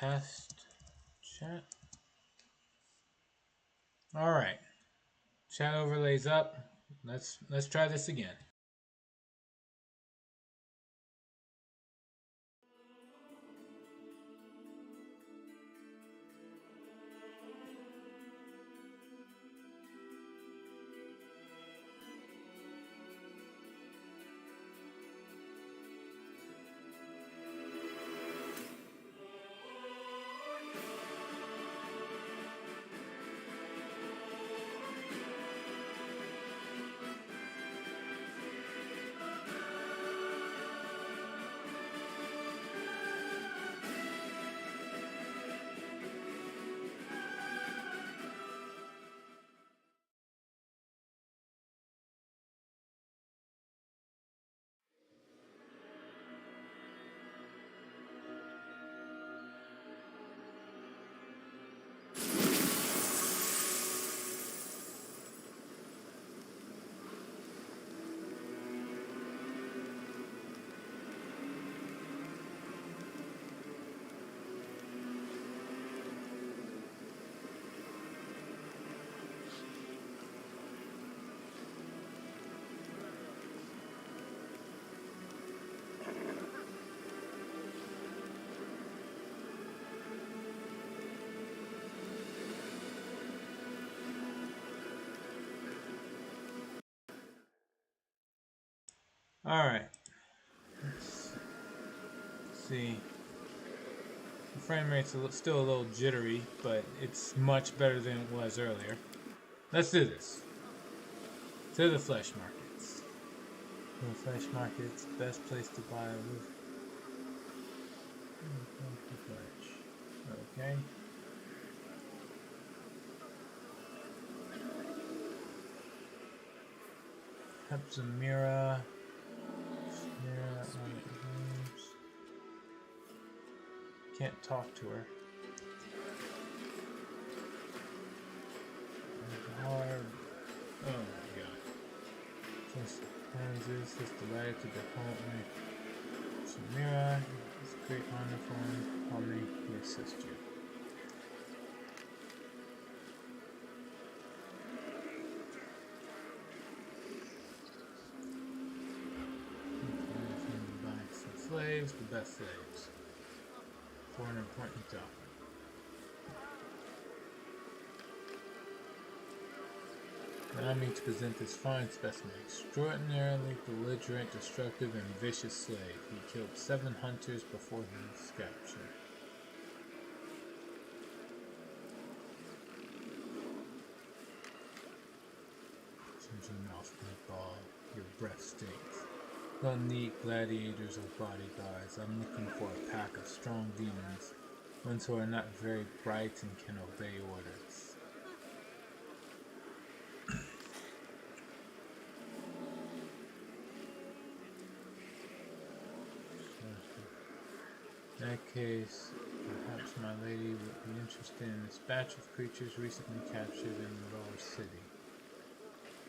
Test chat. All right, chat overlays up. Let's try this again. All right. Let's see. The frame rate's still a little jittery, but it's much better than it was earlier. Let's do this. To the flesh markets. The flesh markets, best place to buy a roof. Okay. Hepzamira. Can't talk to her. Hard. Oh my god. Just Kansas is delighted to be home. Samira, it's a great honor for him. I'll make me assist you. Slaves, the best slaves. For an important job. Allow me to present this fine specimen. Extraordinarily belligerent, destructive, and vicious slave. He killed 7 hunters before his capture. Shut your mouth, meatball. Your breath stinks. Don't need gladiators or bodyguards. I'm looking for a pack of strong demons. Ones who are not very bright and can obey orders. In that case, perhaps my lady would be interested in this batch of creatures recently captured in the lower city.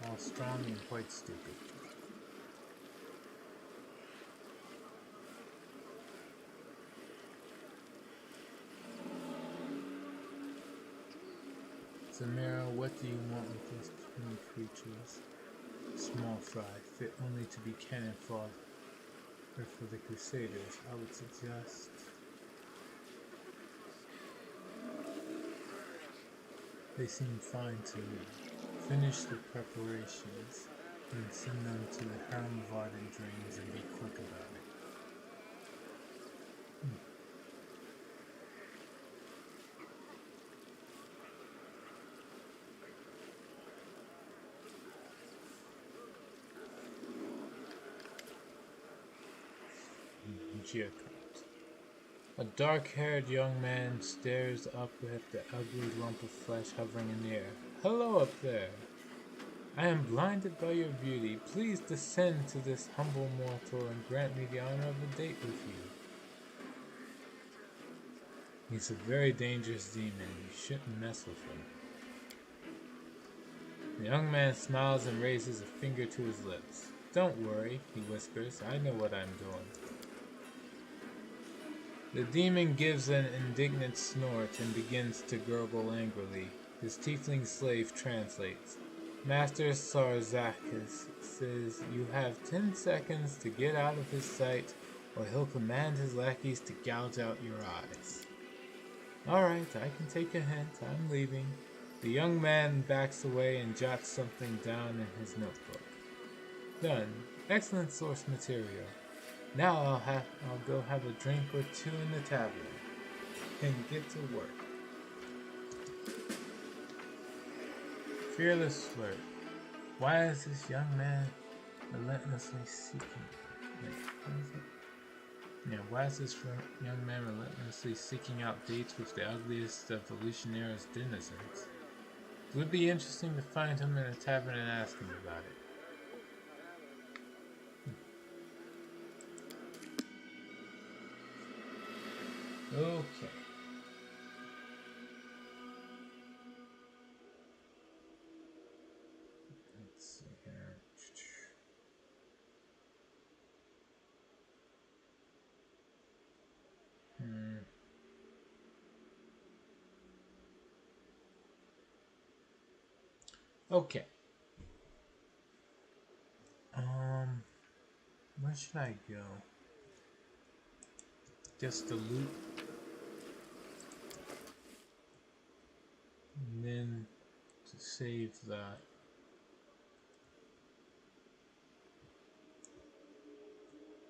All strong and quite stupid. Samira, what do you want with these puny creatures? Small fry, fit only to be cannon fodder for the Crusaders. I would suggest they seem fine to me. Finish the preparations and send them to the harem of ardent dreams and be quick about it. A dark-haired young man stares up at the ugly lump of flesh hovering in the air. Hello up there. I am blinded by your beauty. Please descend to this humble mortal and grant me the honor of a date with you. He's a very dangerous demon. You shouldn't mess with him. The young man smiles and raises a finger to his lips. Don't worry, he whispers. I know what I'm doing. The demon gives an indignant snort and begins to gurgle angrily. His tiefling slave translates. Master Sarzakis says you have 10 seconds to get out of his sight, or he'll command his lackeys to gouge out your eyes. Alright, I can take a hint. I'm leaving. The young man backs away and jots something down in his notebook. Done. Excellent source material. Now I'll go have a drink or two in the tavern and get to work. Fearless flirt. Why is this young man relentlessly seeking? Why is this young man relentlessly seeking out dates with the ugliest of Elusionaira's denizens? It would be interesting to find him in a tavern and ask him about it. Okay. Let's see here. Okay. Where should I go? Just the loot. And then to save that.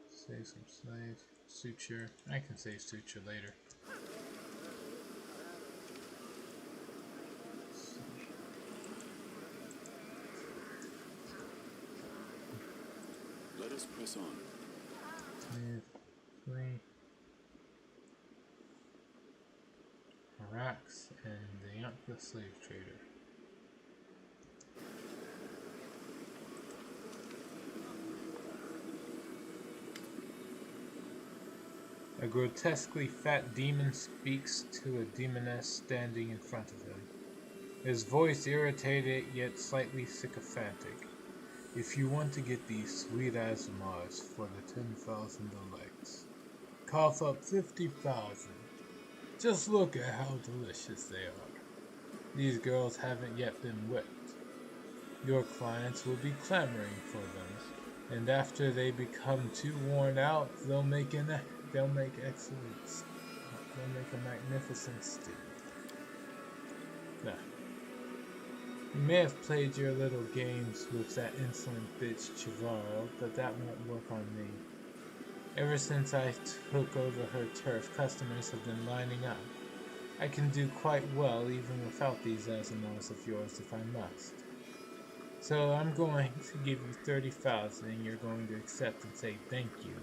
Save some slave. Suture. I can save suture later. Let us press on. Save 3. Arax and the Yampa slave trader. A grotesquely fat demon speaks to a demoness standing in front of him. His voice irritated yet slightly sycophantic. If you want to get these sweet Azamars for the 10,000 delights, cough up 50,000. Just look at how delicious they are. These girls haven't yet been whipped. Your clients will be clamoring for them, and after they become too worn out, they'll make a magnificent stew. Nah. You may have played your little games with that insolent bitch Chivaro, but that won't work on me. Ever since I took over her turf, customers have been lining up. I can do quite well even without these Azamars of yours if I must. So I'm going to give you 30,000 and you're going to accept and say thank you,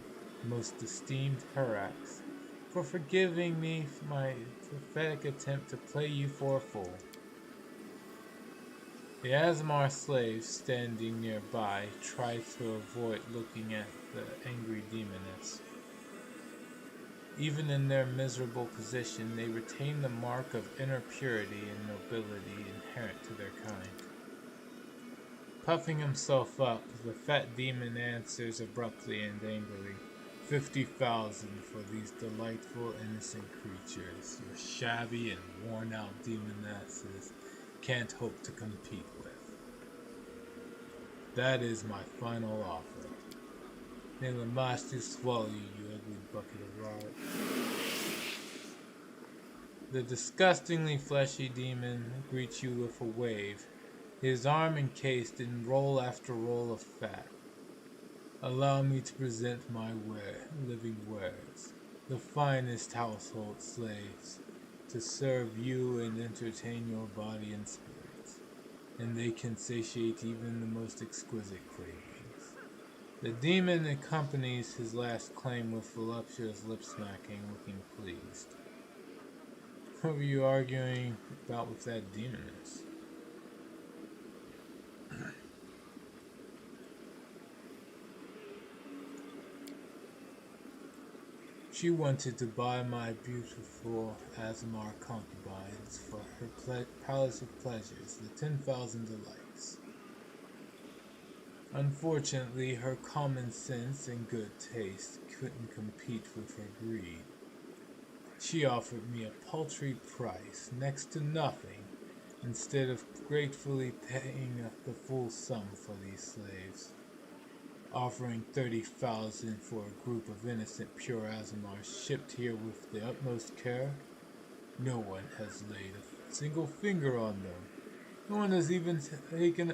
most esteemed Herax, for forgiving me my pathetic attempt to play you for a fool. The Azamar slaves standing nearby try to avoid looking at the angry demoness. Even in their miserable position, they retain the mark of inner purity and nobility inherent to their kind. Puffing himself up, the fat demon answers abruptly and angrily, 50,000 for these delightful innocent creatures your shabby and worn-out demonesses can't hope to compete with. That is my final offer. May Lamashtu swallow you, you ugly bucket of rot. The disgustingly fleshy demon greets you with a wave, his arm encased in roll after roll of fat. Allow me to present my living wares, the finest household slaves, to serve you and entertain your body and spirits, and they can satiate even the most exquisite cravings. The demon accompanies his last claim with voluptuous lip-smacking, looking pleased. What were you arguing about with that demoness? She wanted to buy my beautiful Azamar concubines for her palace of pleasures, the 10,000 delights. Unfortunately, her common sense and good taste couldn't compete with her greed. She offered me a paltry price, next to nothing, instead of gratefully paying the full sum for these slaves. Offering 30,000 for a group of innocent pure Aasimars shipped here with the utmost care, no one has laid a single finger on them. No one has even taken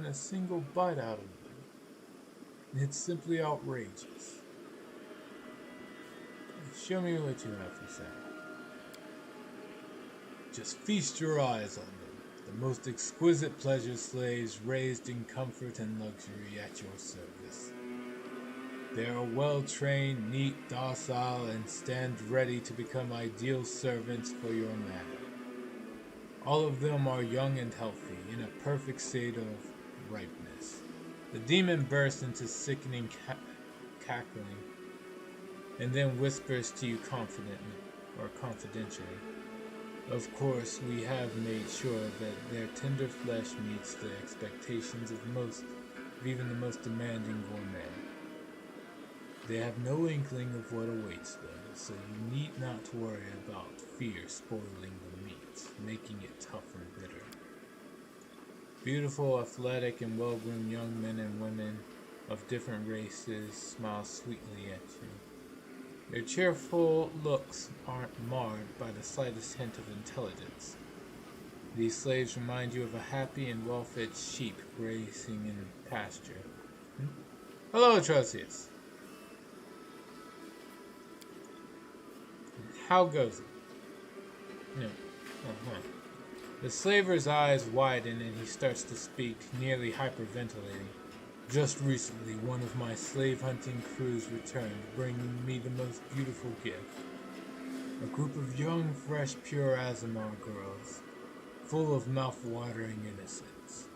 a single bite out of them. It's simply outrageous. Show me what you have to say. Just feast your eyes on them. The most exquisite pleasure slaves raised in comfort and luxury at your service. They are well-trained, neat, docile, and stand ready to become ideal servants for your manor. All of them are young and healthy, in a perfect state of ripeness. The demon bursts into sickening cackling, and then whispers to you confidentially. Of course, we have made sure that their tender flesh meets the expectations of even the most demanding gourmet. They have no inkling of what awaits them, so you need not worry about fear spoiling the meat, making it tough and bitter. Beautiful, athletic, and well-groomed young men and women of different races smile sweetly at you. Their cheerful looks aren't marred by the slightest hint of intelligence. These slaves remind you of a happy and well-fed sheep grazing in pasture. Hello, Atrocious. How goes it? No. The slaver's eyes widen and he starts to speak, nearly hyperventilating. Just recently, one of my slave-hunting crews returned, bringing me the most beautiful gift. A group of young, fresh, pure Aasimar girls, full of mouth-watering innocence.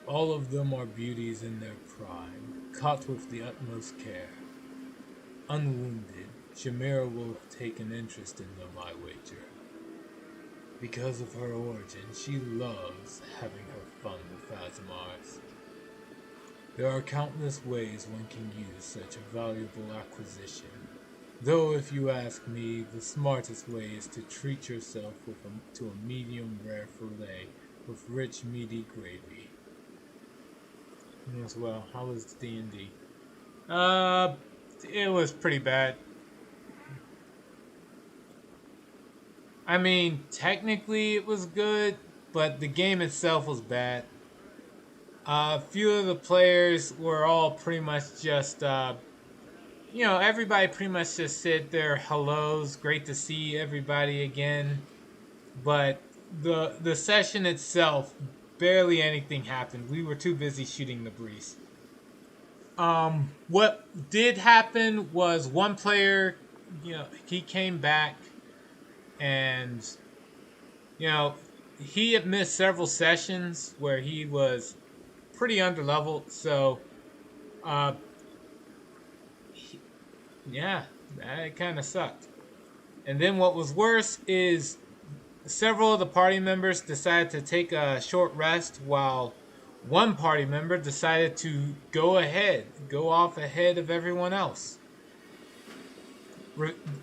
All of them are beauties in their prime, caught with the utmost care. Unwounded, Shamira will take an interest in them, I wager. Because of her origin, she loves having her fun with Aasimars. There are countless ways one can use such a valuable acquisition. Though, if you ask me, the smartest way is to treat yourself to a medium rare fillet with rich, meaty gravy. As well, how was D&D? It was pretty bad. I mean, technically it was good, but the game itself was bad. A few of the players were all pretty much just, everybody pretty much just said their hellos, great to see everybody again. But the session itself, barely anything happened. We were too busy shooting the breeze. What did happen was one player, he came back and, he had missed several sessions where he was pretty underleveled, so that kind of sucked. And then what was worse is several of the party members decided to take a short rest, while one party member decided to go off ahead of everyone else.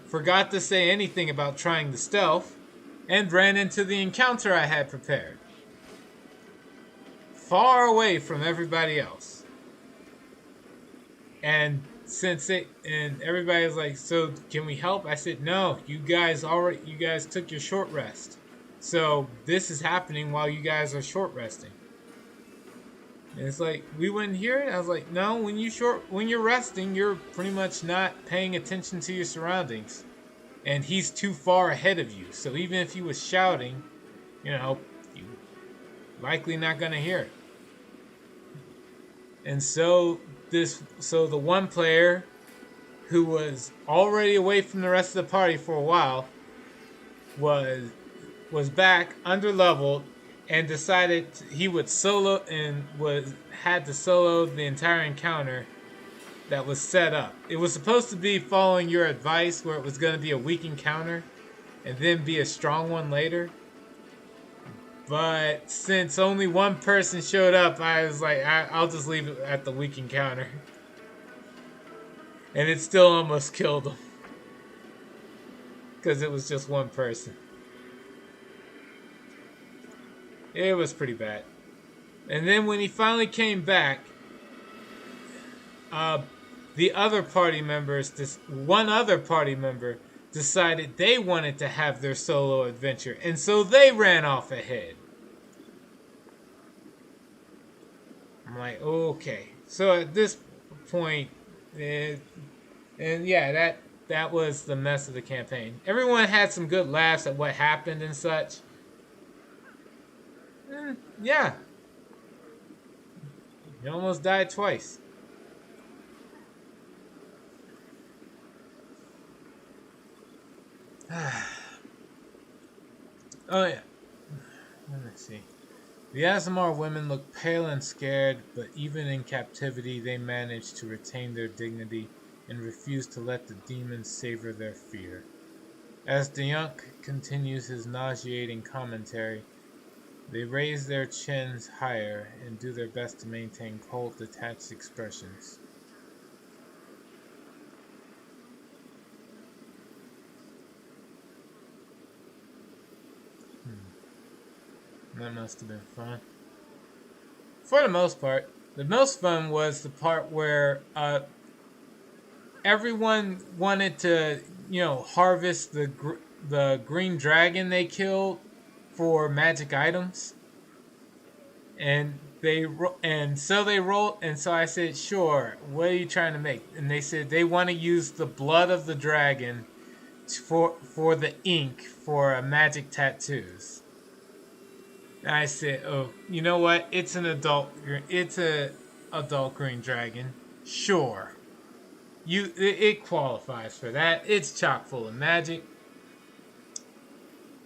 Forgot to say anything about trying the stealth, and ran into the encounter I had prepared. Far away from everybody else. And everybody was like, so can we help? I said, no, you guys took your short rest. So this is happening while you guys are short resting. And it's like, we wouldn't hear it? I was like, no, when you're resting, you're pretty much not paying attention to your surroundings. And he's too far ahead of you. So even if he was shouting, you're likely not going to hear it. And so the one player who was already away from the rest of the party for a while was back underleveled and decided he would solo and had to solo the entire encounter that was set up. It was supposed to be following your advice, where it was going to be a weak encounter and then be a strong one later. But since only one person showed up, I was like, I'll just leave it at the weak encounter. And it still almost killed him. because it was just one person. It was pretty bad. And then when he finally came back, the other party members, one other party member, decided they wanted to have their solo adventure, and so they ran off ahead. I'm like, okay. So at this point, and yeah, that was the mess of the campaign. Everyone had some good laughs at what happened and such. Yeah. You almost died twice. Oh yeah. Let's see. The Aasimar women look pale and scared, but even in captivity they manage to retain their dignity and refuse to let the demons savor their fear. As Dayunk continues his nauseating commentary, they raise their chins higher and do their best to maintain cold, detached expressions. That must have been fun. For the most part. The most fun was the part where everyone wanted to, harvest the green dragon they killed for magic items, and so they rolled, and so I said, "Sure, what are you trying to make?" And they said they want to use the blood of the dragon for the ink for magic tattoos. And I said, "Oh, you know what? It's an adult green dragon. Sure." It qualifies for that. It's chock full of magic.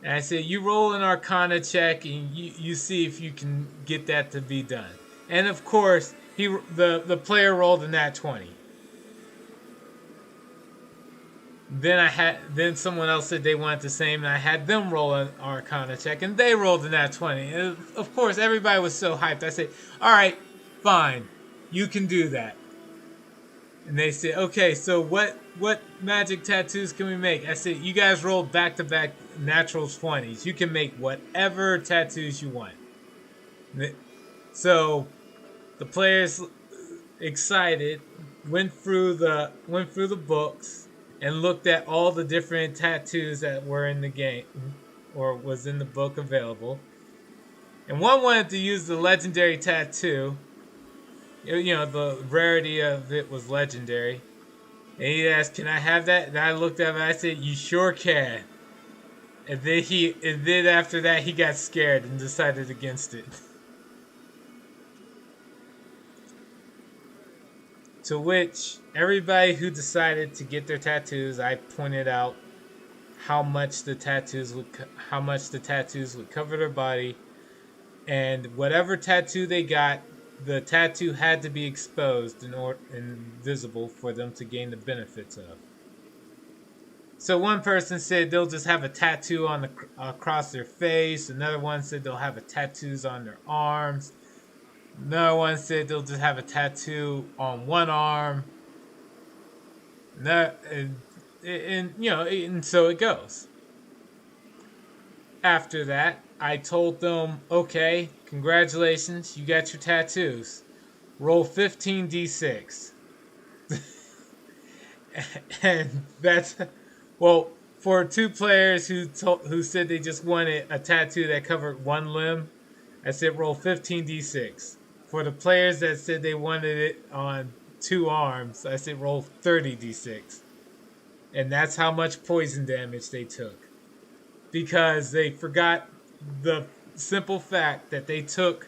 And I said, you roll an Arcana check and you see if you can get that to be done. And of course, the player rolled a nat 20. Then someone else said they wanted the same, and I had them roll an Arcana check, and they rolled a nat 20. And of course, everybody was so hyped. I said, all right, fine, you can do that. And they said, okay, so what magic tattoos can we make? I said, you guys rolled back-to-back natural 20s. You can make whatever tattoos you want. So the players, excited, went through the books and looked at all the different tattoos that were in the game or was in the book available. And one wanted to use the legendary tattoo. The rarity of it was legendary. And he asked, can I have that? And I looked at him and I said, you sure can. And then after that he got scared and decided against it. To which everybody who decided to get their tattoos, I pointed out how much the tattoos would cover their body, and whatever tattoo they got, the tattoo had to be exposed and visible for them to gain the benefits of. So one person said they'll just have a tattoo across their face. Another one said they'll have tattoos on their arms. Another one said they'll just have a tattoo on one arm. And so it goes. After that, I told them, okay, congratulations, you got your tattoos. Roll 15d6. And that's, well, for two players who said they just wanted a tattoo that covered one limb, I said roll 15d6. For the players that said they wanted it on two arms, I said roll 30d6. And that's how much poison damage they took. Because they forgot the simple fact that they took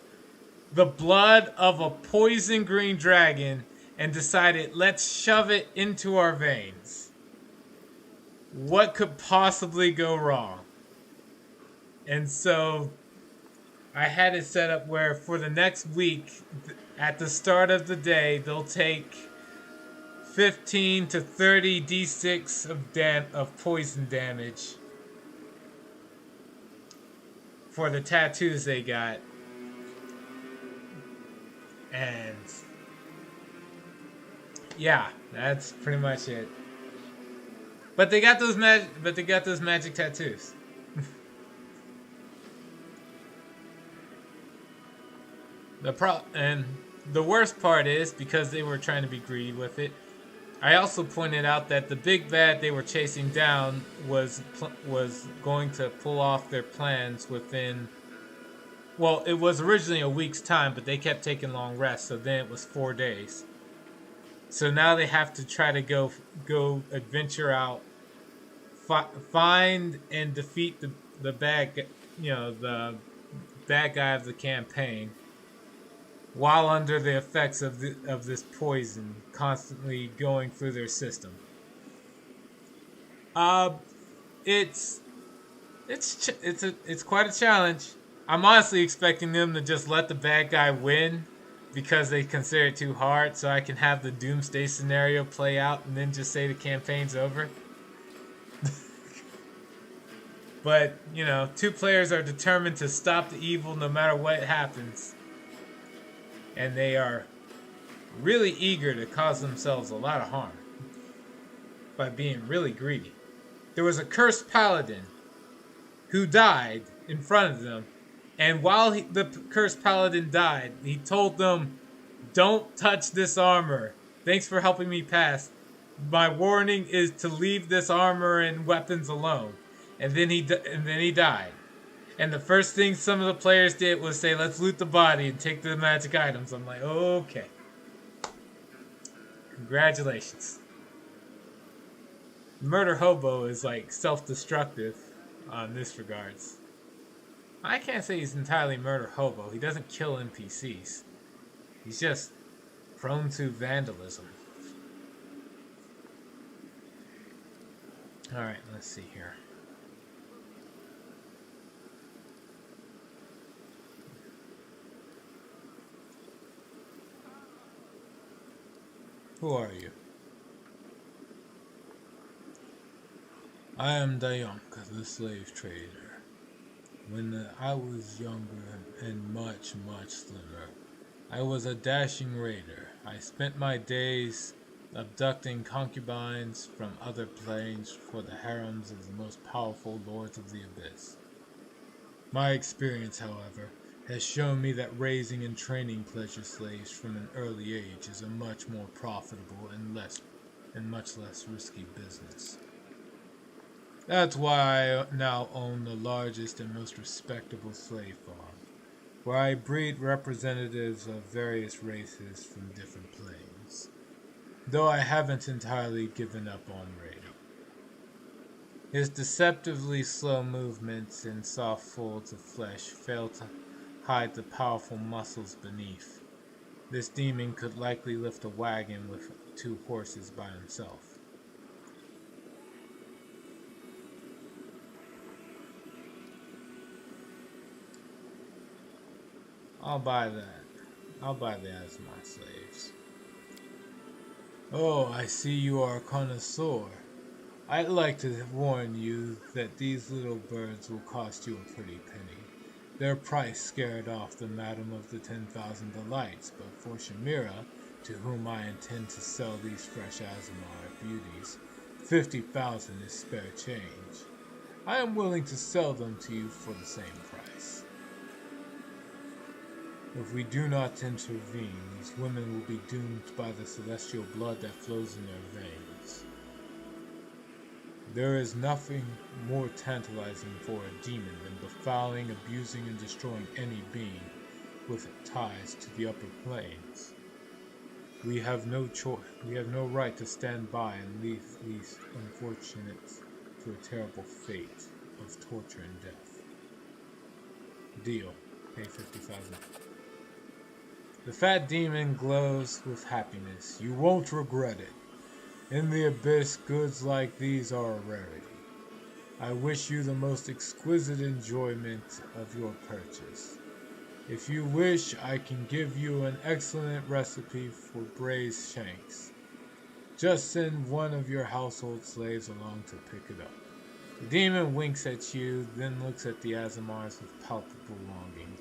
the blood of a poison green dragon and decided, let's shove it into our veins. What could possibly go wrong? And so I had it set up where for the next week, at the start of the day, they'll take 15 to 30 d6 of poison damage for the tattoos they got. And yeah, that's pretty much it. But they got those magic tattoos. And the worst part is, because they were trying to be greedy with it, I also pointed out that the big bad they were chasing down was going to pull off their plans within. Well, it was originally a week's time, but they kept taking long rests, so then it was 4 days. So now they have to try to go adventure out, find and defeat the bad, the bad guy of the campaign, while under the effects of this poison constantly going through their system. It's quite a challenge. I'm honestly expecting them to just let the bad guy win because they consider it too hard, so I can have the doomsday scenario play out and then just say the campaign's over. But, 2 players are determined to stop the evil no matter what happens. And they are really eager to cause themselves a lot of harm by being really greedy. There was a cursed paladin who died in front of them, and while the cursed paladin died, he told them, "Don't touch this armor. Thanks for helping me pass. My warning is to leave this armor and weapons alone." And then he died. And the first thing some of the players did was say, "Let's loot the body and take the magic items." I'm like, okay. Congratulations. Murder Hobo is like self-destructive on this regards. I can't say he's entirely Murder Hobo. He doesn't kill NPCs. He's just prone to vandalism. Alright, let's see here. Who are you? I am Dayank, the slave trader. When I was younger and much, much slimmer, I was a dashing raider. I spent my days abducting concubines from other planes for the harems of the most powerful lords of the abyss. My experience, however, has shown me that raising and training pleasure slaves from an early age is a much more profitable and much less risky business. That's why I now own the largest and most respectable slave farm, where I breed representatives of various races from different planes, though I haven't entirely given up on raiding. His deceptively slow movements and soft folds of flesh fail to hide the powerful muscles beneath. This demon could likely lift a wagon with 2 horses by himself. I'll buy that. I'll buy that as my slaves. Oh, I see you are a connoisseur. I'd like to warn you that these little birds will cost you a pretty penny. Their price scared off the Madam of the 10,000 Delights, but for Shamira, to whom I intend to sell these fresh Aasimar beauties, 50,000 is spare change. I am willing to sell them to you for the same price. If we do not intervene, these women will be doomed by the celestial blood that flows in their veins. There is nothing more tantalizing for a demon than befouling, abusing, and destroying any being with ties to the upper planes. We have no choice. We have no right to stand by and leave these unfortunates to a terrible fate of torture and death. Deal. Pay 50,000. The fat demon glows with happiness. You won't regret it. In the abyss, goods like these are a rarity. I wish you the most exquisite enjoyment of your purchase. If you wish, I can give you an excellent recipe for braised shanks. Just send one of your household slaves along to pick it up. The demon winks at you, then looks at the Aasimars with palpable longing.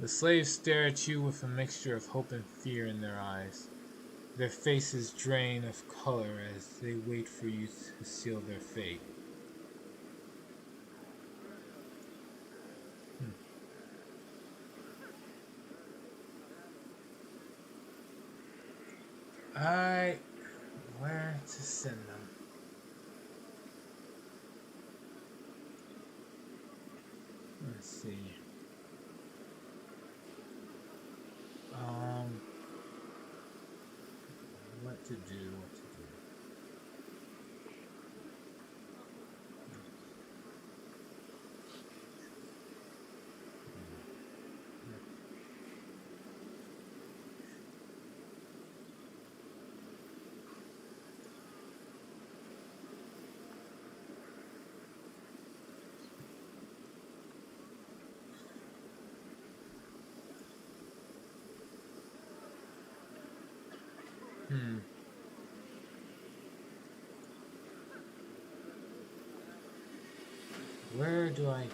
The slaves stare at you with a mixture of hope and fear in their eyes. Their faces drain of color as they wait for you to seal their fate. Where to send them? Let's see. What to do? Where do I go?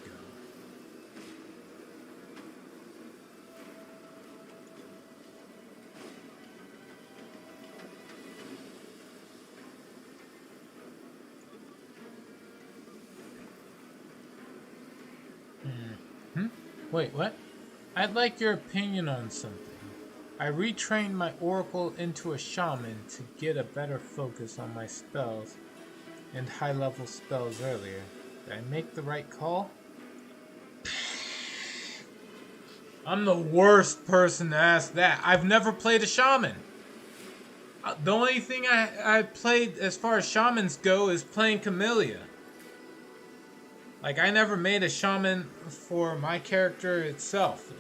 Wait, what? I'd like your opinion on something. I retrained my oracle into a shaman to get a better focus on my spells and high-level spells earlier. Did I make the right call? I'm the worst person to ask that. I've never played a shaman. The only thing I played as far as shamans go is playing Camellia. Like, I never made a shaman for my character itself.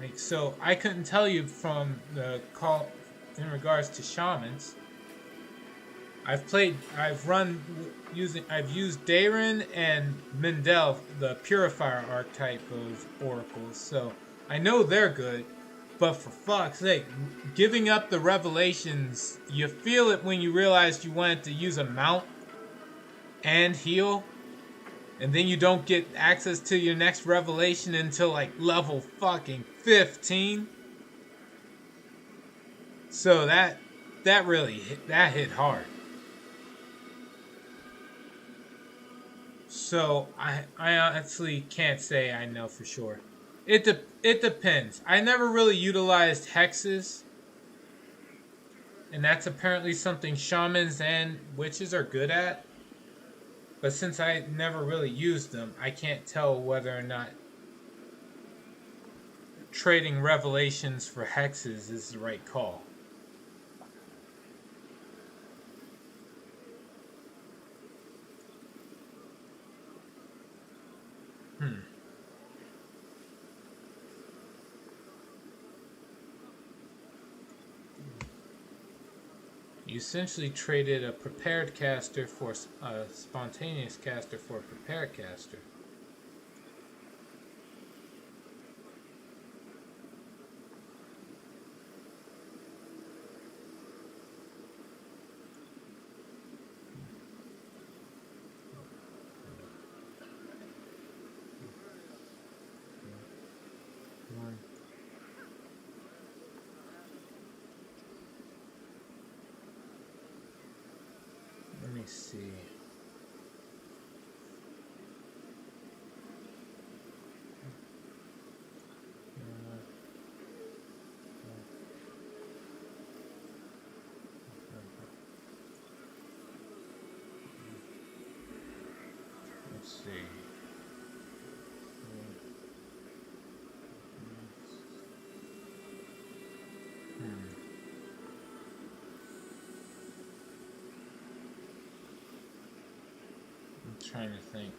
Like, so I couldn't tell you from the call in regards to shamans. I've used Dayron and Mindel, the Purifier archetype of oracles, so I know they're good. But for fuck's sake, giving up the revelations, you feel it when you realized you wanted to use a mount and heal, and then you don't get access to your next revelation until like level fucking 15. So that really hit hard. So I honestly can't say I know for sure. It depends. I never really utilized hexes, and that's apparently something shamans and witches are good at. But since I never really used them, I can't tell whether or not trading revelations for hexes is the right call. You essentially traded a prepared caster for a spontaneous caster for a prepared caster. Let me see. Let's see. I'm trying to think.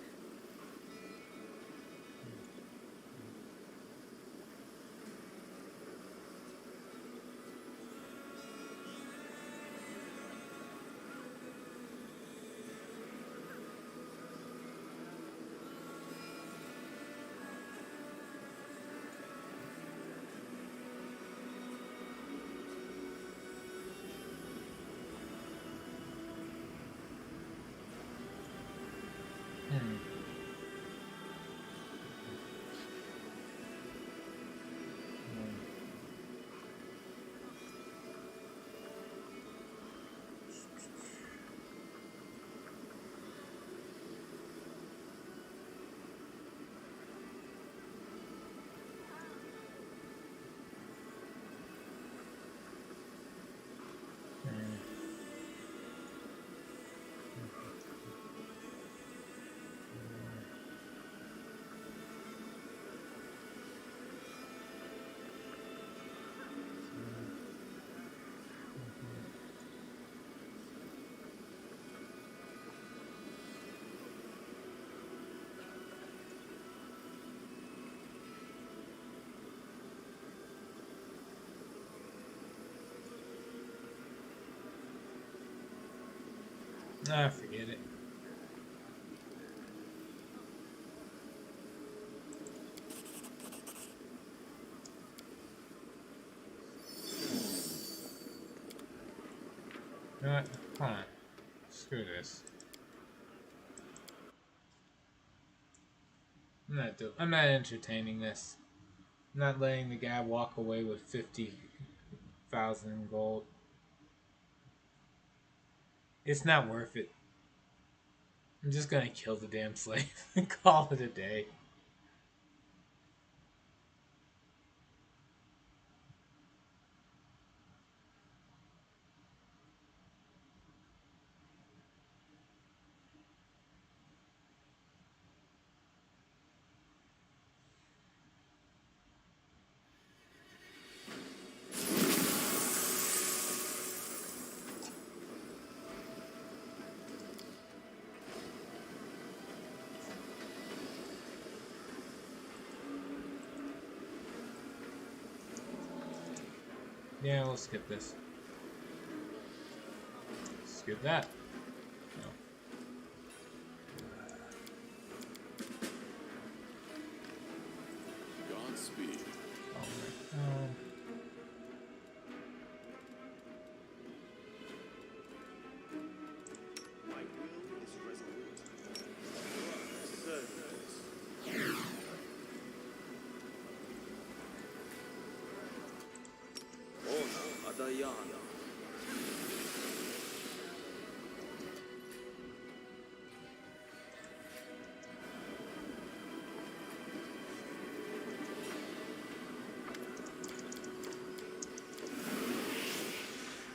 Ah, forget it. You know what? Hold on. Screw this. I'm not entertaining this. I'm not letting the guy walk away with 50,000 gold. It's not worth it. I'm just gonna kill the damn slave and call it a day. Yeah, we'll skip this. Skip that. No. Godspeed. Alright. My will is resolute. Oh, Adayana.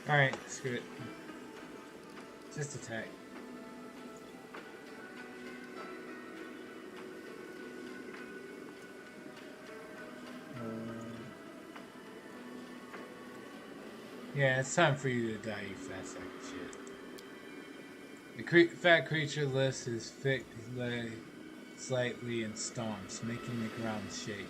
Alright, screw it. Just attack. Yeah, it's time for you to die, you fat sack of shit. The fat creature lifts his thick leg slightly and stomps, making the ground shake.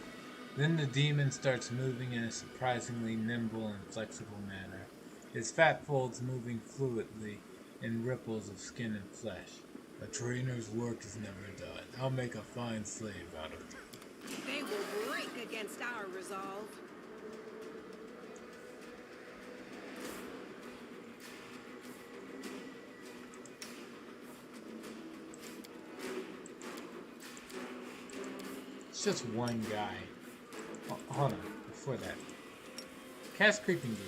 Then the demon starts moving in a surprisingly nimble and flexible manner, his fat folds moving fluidly in ripples of skin and flesh. A trainer's work is never done. I'll make a fine slave out of you. They will break against our resolve. It's just one guy. Oh, hold on, before that. Cast Creeping Demon.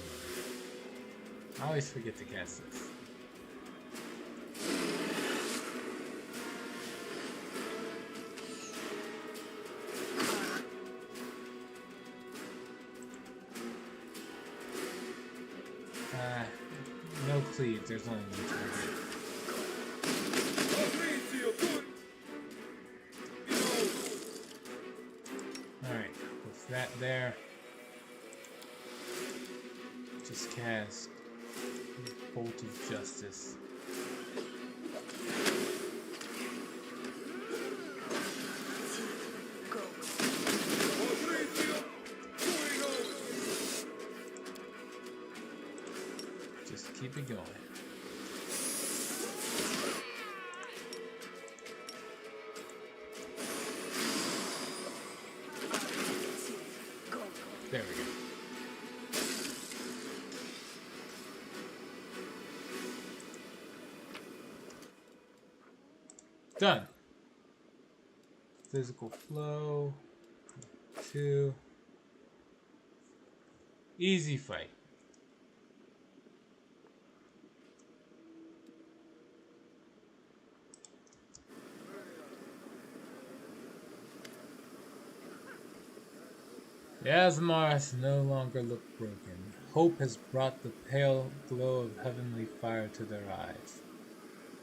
I always forget to cast this. No cleave, there's only one target. Alright, with that there, just cast Bolt of Justice. Just keep it going. There we go. Done. Physical flow. 2. Easy fight. The Asmars no longer look broken. Hope has brought the pale glow of heavenly fire to their eyes.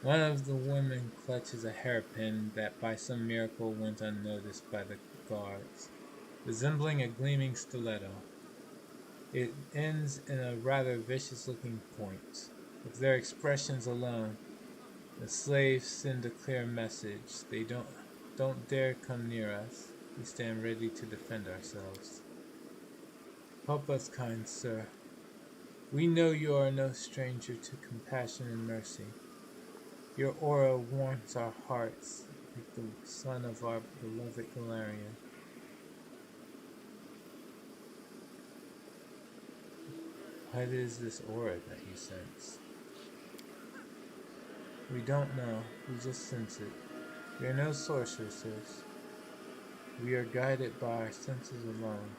One of the women clutches a hairpin that by some miracle went unnoticed by the guards, resembling a gleaming stiletto. It ends in a rather vicious-looking point. With their expressions alone, the slaves send a clear message. They don't dare come near us. We stand ready to defend ourselves. Help us, kind sir. We know you are no stranger to compassion and mercy. Your aura warms our hearts like the sun of our beloved Galarian. What is this aura that you sense? We don't know, we just sense it. We are no sorceresses. We are guided by our senses alone.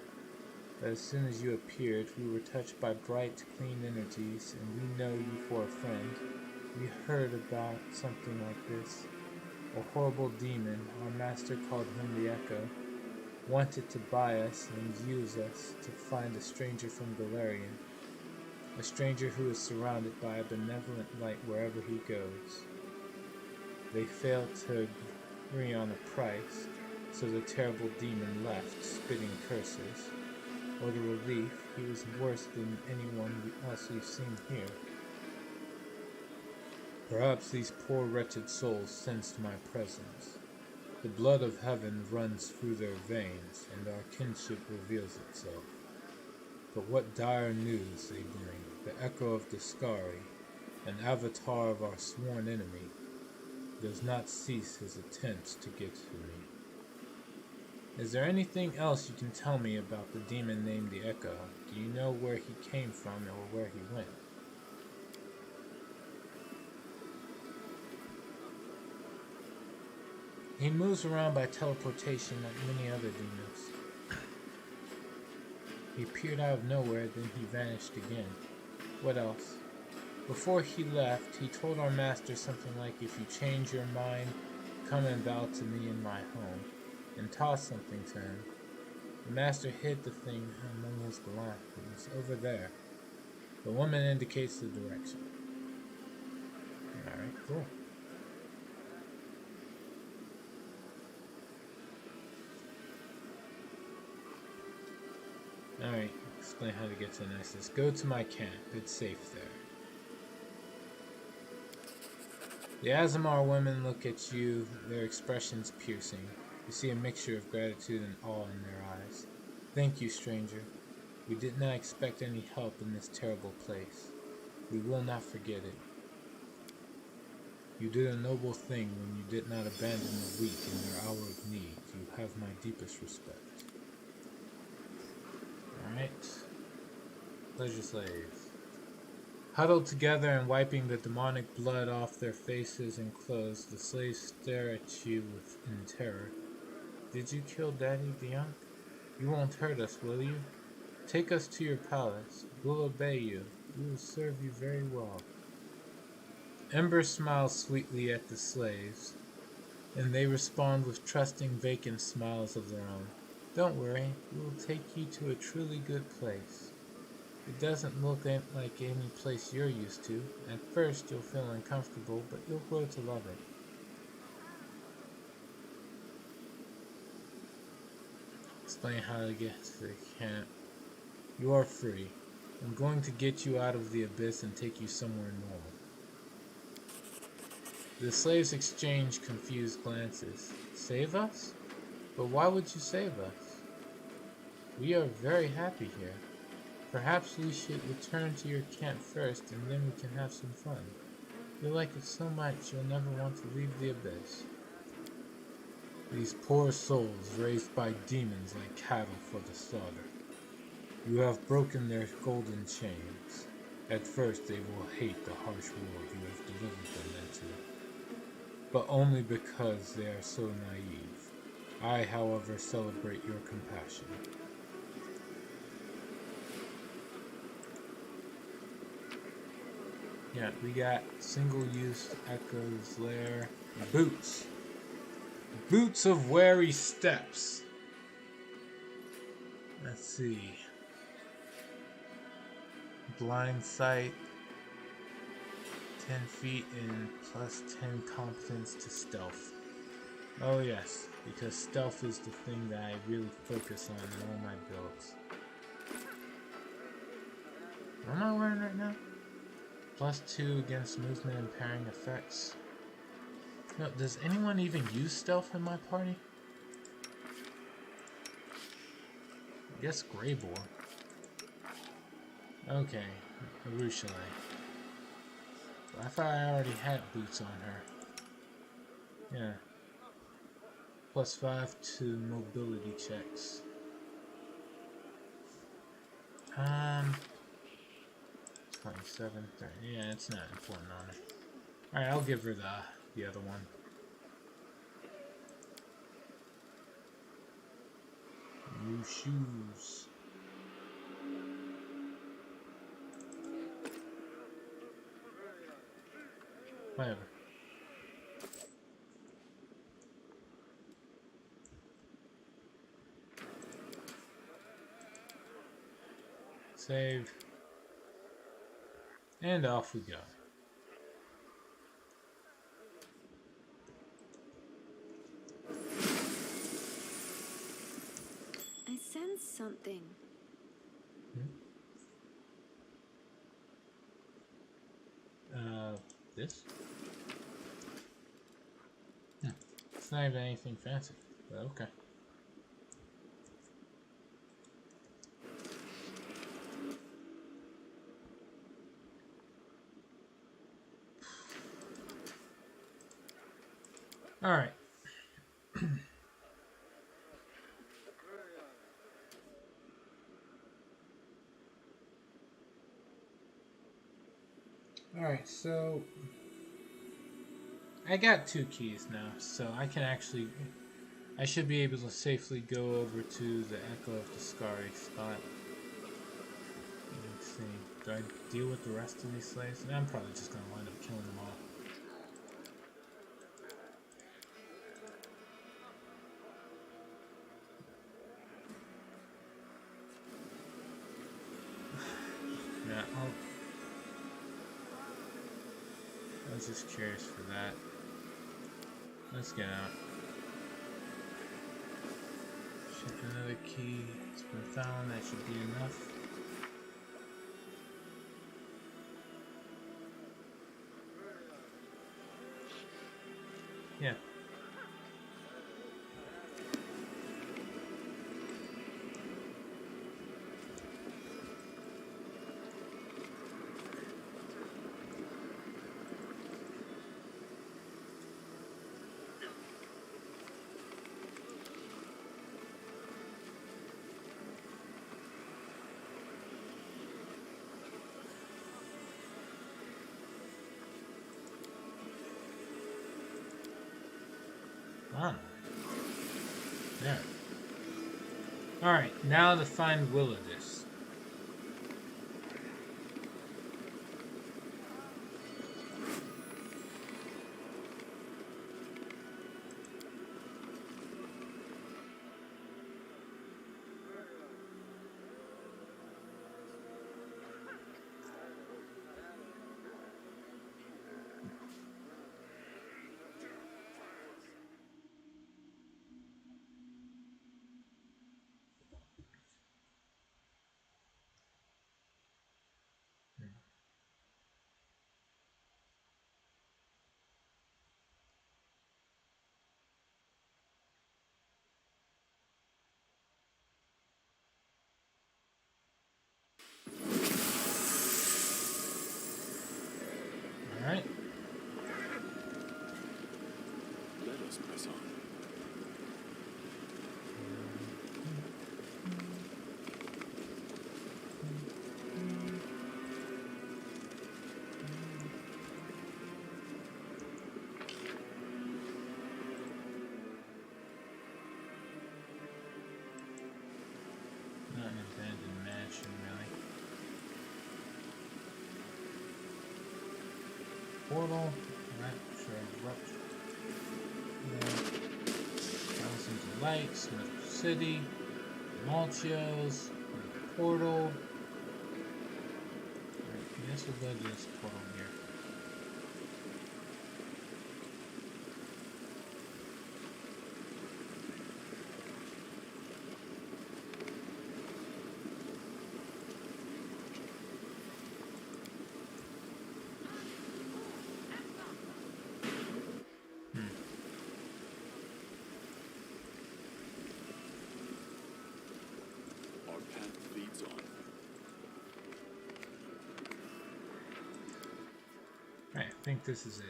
But as soon as you appeared, we were touched by bright, clean energies, and we know you for a friend. We heard about something like this. A horrible demon, our master called him the Echo, wanted to buy us and use us to find a stranger from Galarian. A stranger who is surrounded by a benevolent light wherever he goes. They failed to agree on a price, so the terrible demon left, spitting curses. Or the relief, he was worse than anyone else we've seen here. Perhaps these poor wretched souls sensed my presence. The blood of heaven runs through their veins, and our kinship reveals itself. But what dire news they bring, the echo of Discari, an avatar of our sworn enemy, does not cease his attempts to get to me. Is there anything else you can tell me about the demon named the Echo? Do you know where he came from or where he went? He moves around by teleportation like many other demons. He appeared out of nowhere, then he vanished again. What else? Before he left, he told our master something like, if you change your mind, come and bow to me in my home, and toss something to him. The master hid the thing among his belongings, over there. The woman indicates the direction. Alright, cool. Alright, explain how to get to Nessus. Go to my camp. It's safe there. The Azamar women look at you, their expressions piercing. You see a mixture of gratitude and awe in their eyes. Thank you, stranger. We did not expect any help in this terrible place. We will not forget it. You did a noble thing when you did not abandon the weak in their hour of need. You have my deepest respect. Alright. Pleasure slaves. Huddled together and wiping the demonic blood off their faces and clothes, the slaves stare at you in terror. Did you kill Daddy Bianc? You won't hurt us, will you? Take us to your palace. We'll obey you. We will serve you very well. Ember smiles sweetly at the slaves, and they respond with trusting, vacant smiles of their own. Don't worry, we will take you to a truly good place. It doesn't look like any place you're used to. At first you'll feel uncomfortable, but you'll grow to love it. Explain how to get to the camp. You are free. I'm going to get you out of the abyss and take you somewhere normal. The slaves exchange confused glances. Save us? But why would you save us? We are very happy here. Perhaps we should return to your camp first, and then we can have some fun. You'll like it so much you'll never want to leave the abyss. These poor souls raised by demons like cattle for the slaughter. You have broken their golden chains. At first they will hate the harsh world you have delivered them into, but only because they are so naive. I, however, celebrate your compassion. Yeah, we got single-use Echo's Lair boots. Boots of wary steps. Let's see. Blind sight. 10 feet and plus 10 competence to stealth. Oh yes, because stealth is the thing that I really focus on in all my builds. What am I wearing right now? Plus 2 against movement and parrying effects. No, does anyone even use stealth in my party? I guess Greybor. Okay, Arushale. I thought I already had boots on her. Yeah. +5 to mobility checks. 27, 30. Yeah, it's not important on her. Alright, I'll give her the other one. New shoes. Whatever. Save. And off we go. I sense something. This? It's not even anything fancy, but okay. Alright. Alright, so I got 2 keys now, so I can actually, I should be able to safely go over to the Echo of Discari spot. Let's see, do I deal with the rest of these slaves? I'm probably just going to wind up killing them all. Yeah, I was just curious for that. Let's get out. Check another key. It's been found. That should be enough. Yeah. Ah. There. Alright, now to find Willidus. Alright. Let us press on. Not an abandoned mansion, really. Portal. Alright, sure. Erupt. Thousands of lights. Metro City. Malchios. Portal. Alright, I guess we'll go to this portal here. Our path leads on. I think this is it.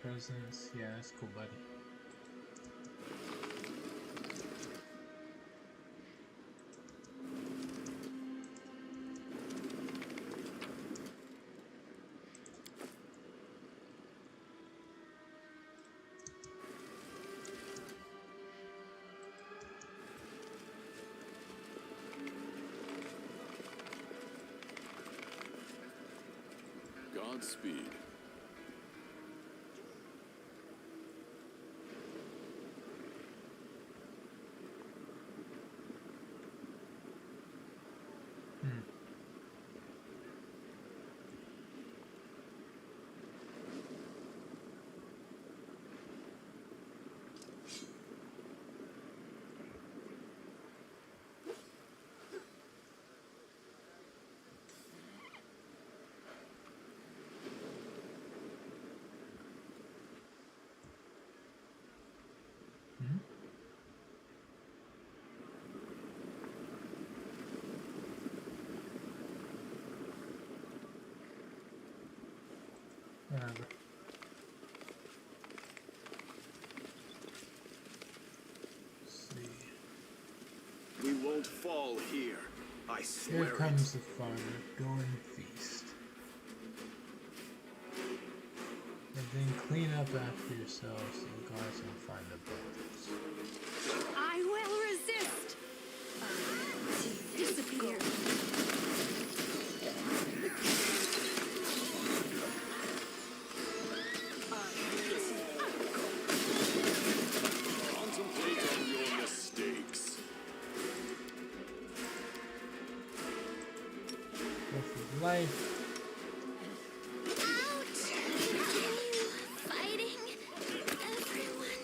Presence. Yeah, that's cool, buddy. Godspeed. Whatever. Let's see. We won't fall here. I swear Here comes the farmer. Go and feast. And then clean up after yourselves so the guards don't find the buildings. I will resist. Disappear. Contemplate on your mistakes. Breath of life. Fighting everyone.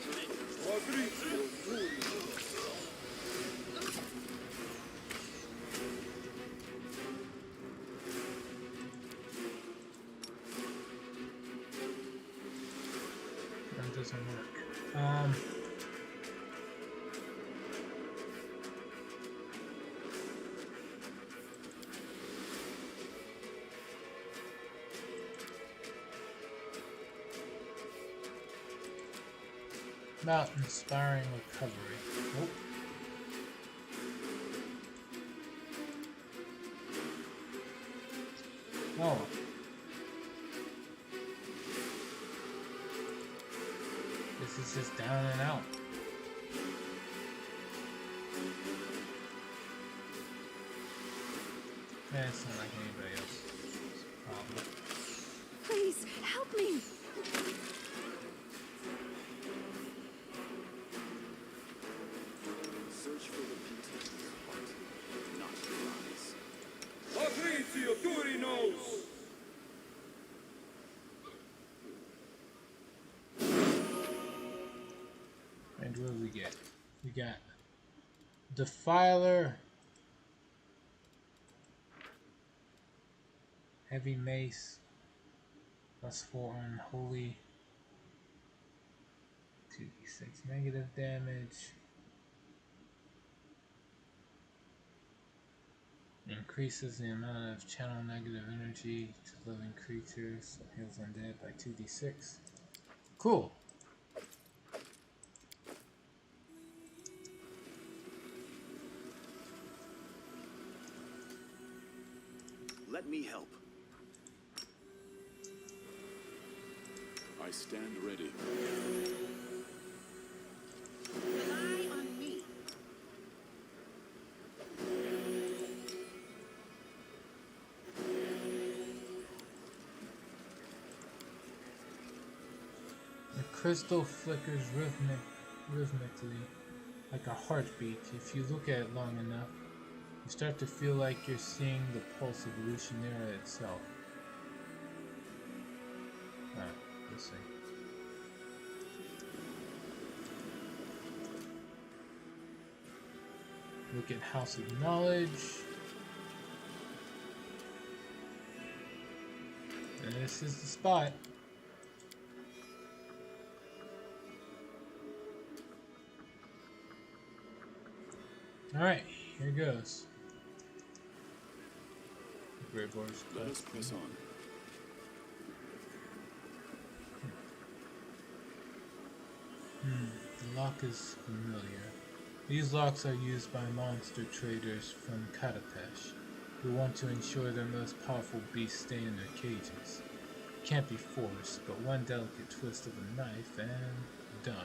That doesn't work. About inspiring recovery. Oh. Oh. This is just down and out. It's not like anybody else's problem. Please help me. Search for the beauty in your heart, not your eyes. Patrizio Turinos! And what do we get? We got Defiler, Heavy Mace, +4 Unholy, 2d6 negative damage, increases the amount of channel negative energy to living creatures, heals undead by 2d6. Cool. Let me help. I stand ready. Rely on me. The crystal flickers rhythmically like a heartbeat. If you look at it long enough, you start to feel like you're seeing the pulse of Lucianera itself. Alright, let's see. Look at House of Knowledge. This is the spot. Alright, here goes. Great boys. Let us press on. The lock is familiar. These locks are used by monster traders from Katapesh, who want to ensure their most powerful beasts stay in their cages. Can't be forced, but one delicate twist of a knife and done.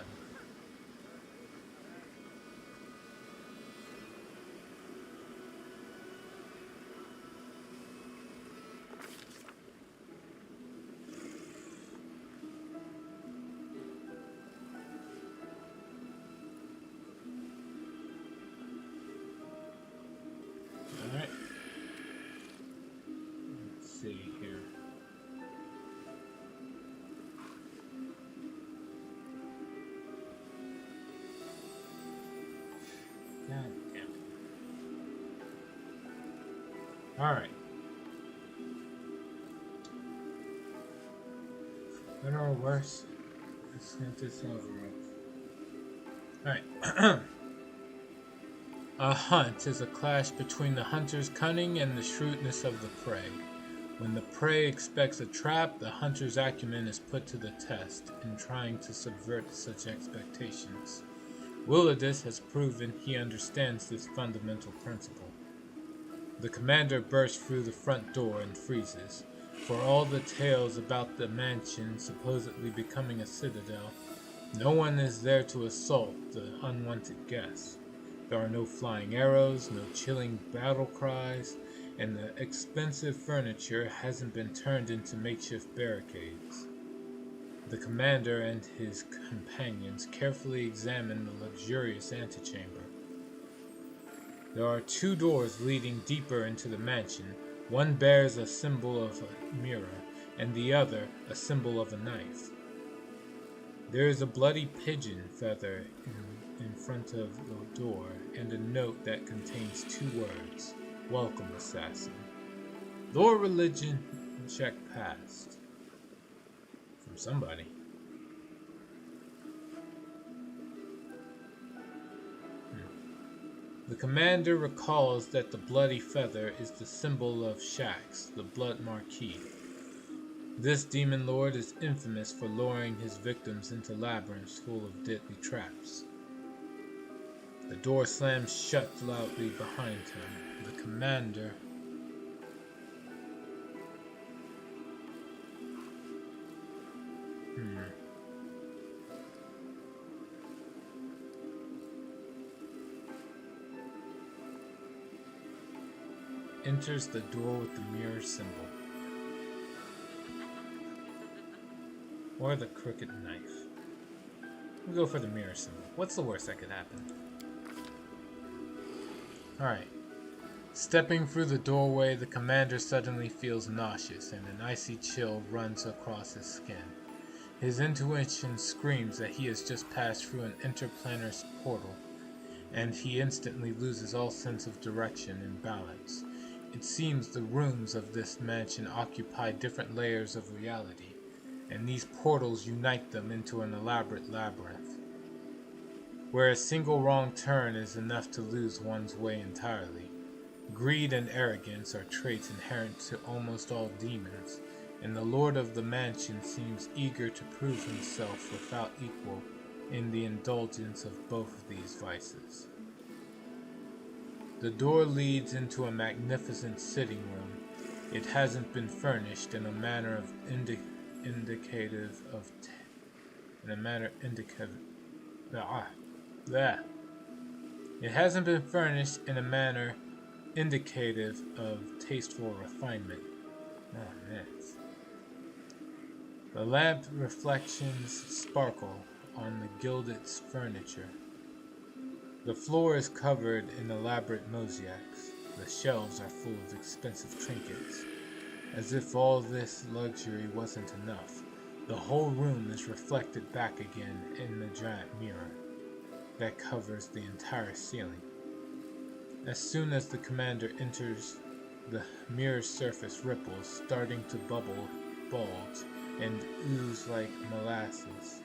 Alright. Let's see here. God damn it. Alright. Better or worse, let's get this over with. Alright. A hunt is a clash between the hunter's cunning and the shrewdness of the prey. When the prey expects a trap, the hunter's acumen is put to the test in trying to subvert such expectations. Willadus has proven he understands this fundamental principle. The commander bursts through the front door and freezes. For all the tales about the mansion supposedly becoming a citadel, no one is there to assault the unwanted guests. There are no flying arrows, no chilling battle cries, and the expensive furniture hasn't been turned into makeshift barricades. The commander and his companions carefully examine the luxurious antechamber. There are 2 doors leading deeper into the mansion. One bears a symbol of a mirror, and the other a symbol of a knife. There is a bloody pigeon feather in front of the door, and a note that contains 2 words: "Welcome, assassin." Lore religion check passed. From somebody. The commander recalls that the bloody feather is the symbol of Shax, the Blood Marquis. This demon lord is infamous for luring his victims into labyrinths full of deadly traps. The door slams shut loudly behind him. The commander enters the door with the mirror symbol. Or the crooked knife. We'll go for the mirror symbol. What's the worst that could happen? Alright. Stepping through the doorway, the commander suddenly feels nauseous and an icy chill runs across his skin. His intuition screams that he has just passed through an interplanar portal, and he instantly loses all sense of direction and balance. It seems the rooms of this mansion occupy different layers of reality, and these portals unite them into an elaborate labyrinth, where a single wrong turn is enough to lose one's way entirely. Greed and arrogance are traits inherent to almost all demons, and the lord of the mansion seems eager to prove himself without equal in the indulgence of both of these vices. The door leads into a magnificent sitting room. It hasn't been furnished in a manner indicative of It hasn't been furnished in a manner indicative of tasteful refinement. Oh, man. The lamp reflections sparkle on the gilded furniture. The floor is covered in elaborate mosaics. The shelves are full of expensive trinkets. As if all this luxury wasn't enough, the whole room is reflected back again in the giant mirror that covers the entire ceiling. As soon as the commander enters, the mirror's surface ripples, starting to bubble bulge and ooze like molasses.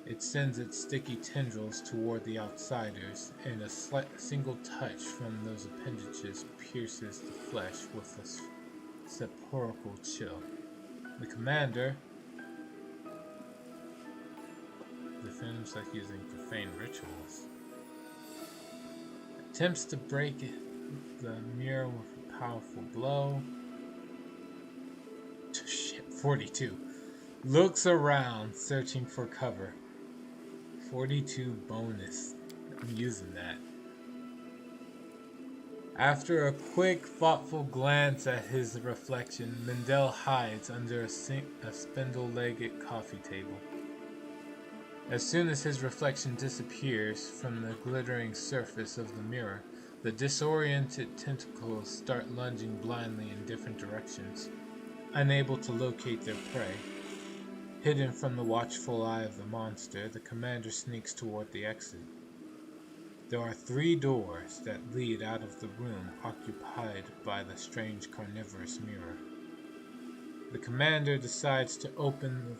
It sends its sticky tendrils toward the outsiders, and a single touch from those appendages pierces the flesh with a sepulchral chill. The commander defends like using profane rituals. Attempts to break the mirror with a powerful blow. Shit, 42. Looks around, searching for cover. 42 bonus. I'm using that. After a quick, thoughtful glance at his reflection, Mendel hides under a spindle-legged coffee table. As soon as his reflection disappears from the glittering surface of the mirror, the disoriented tentacles start lunging blindly in different directions, unable to locate their prey. Hidden from the watchful eye of the monster, the commander sneaks toward the exit. There are 3 doors that lead out of the room occupied by the strange carnivorous mirror. The commander decides to open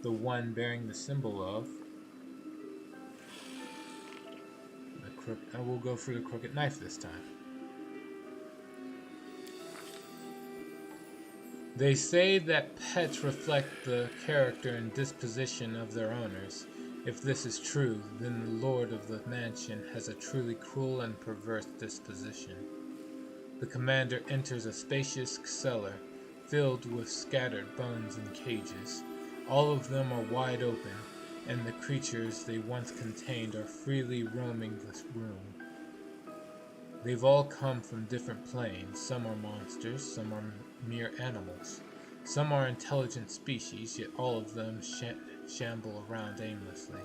the one bearing the symbol of the I will go for the crooked knife this time. They say that pets reflect the character and disposition of their owners. If this is true, then the lord of the mansion has a truly cruel and perverse disposition. The commander enters a spacious cellar filled with scattered bones and cages. All of them are wide open, and the creatures they once contained are freely roaming this room. They've all come from different planes. Some are monsters, some are mere animals. Some are intelligent species, yet all of them shamble around aimlessly.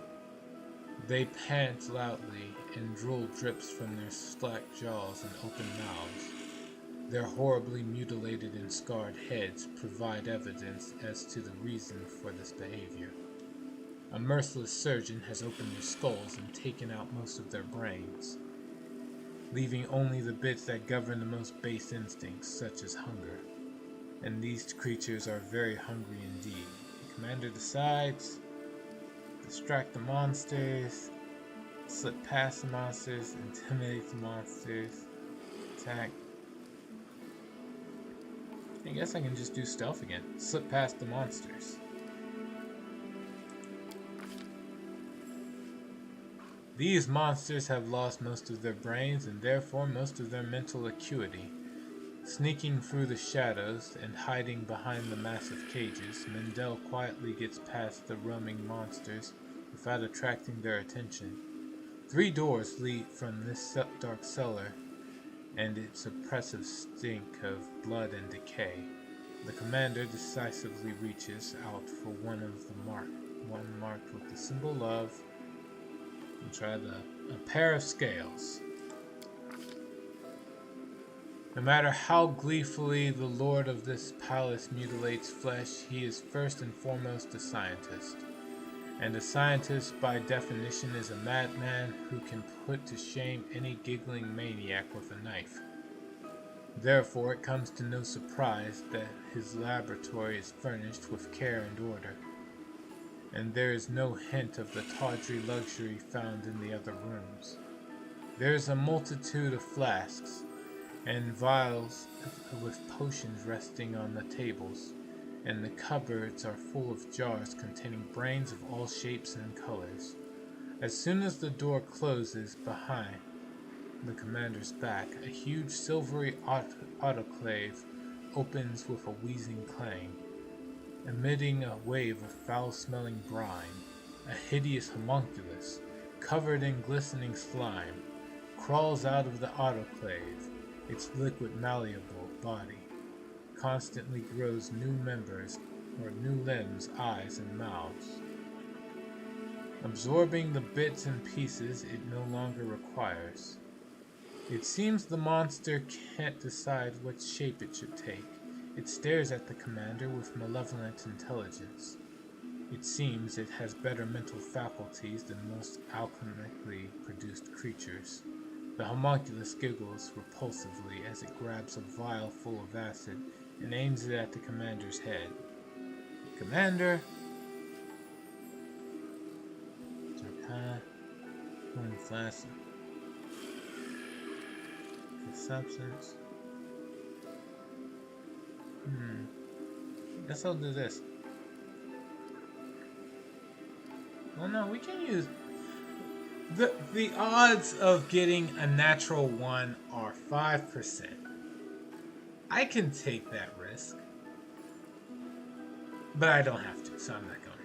They pant loudly, and drool drips from their slack jaws and open mouths. Their horribly mutilated and scarred heads provide evidence as to the reason for this behavior. A merciless surgeon has opened their skulls and taken out most of their brains, leaving only the bits that govern the most base instincts, such as hunger. And these creatures are very hungry indeed. The commander decides to distract the monsters, slip past the monsters, intimidate the monsters, attack. I guess I can just do stealth again. Slip past the monsters. These monsters have lost most of their brains and therefore most of their mental acuity. Sneaking through the shadows and hiding behind the massive cages, Mendel quietly gets past the roaming monsters without attracting their attention. 3 doors lead from this dark cellar and its oppressive stink of blood and decay. The commander decisively reaches out for one marked with the symbol of, and try a pair of scales. No matter how gleefully the lord of this palace mutilates flesh, he is first and foremost a scientist. And a scientist, by definition, is a madman who can put to shame any giggling maniac with a knife. Therefore, it comes to no surprise that his laboratory is furnished with care and order, and there is no hint of the tawdry luxury found in the other rooms. There is a multitude of flasks and vials with potions resting on the tables, and the cupboards are full of jars containing brains of all shapes and colors. As soon as the door closes behind the commander's back, a huge silvery autoclave opens with a wheezing clang, emitting a wave of foul-smelling brine. A hideous homunculus, covered in glistening slime, crawls out of the autoclave. Its liquid, malleable body constantly grows new members, or new limbs, eyes, and mouths, absorbing the bits and pieces it no longer requires. It seems the monster can't decide what shape it should take. It stares at the commander with malevolent intelligence. It seems it has better mental faculties than most alchemically produced creatures. The homunculus giggles repulsively as it grabs a vial full of acid and aims it at the commander's head. Commander. Zarkana. One flash. The substance. Guess I'll do this. Well, no, we can use the odds of getting a natural 1 are 5%. I can take that risk, but I don't have to, so I'm not going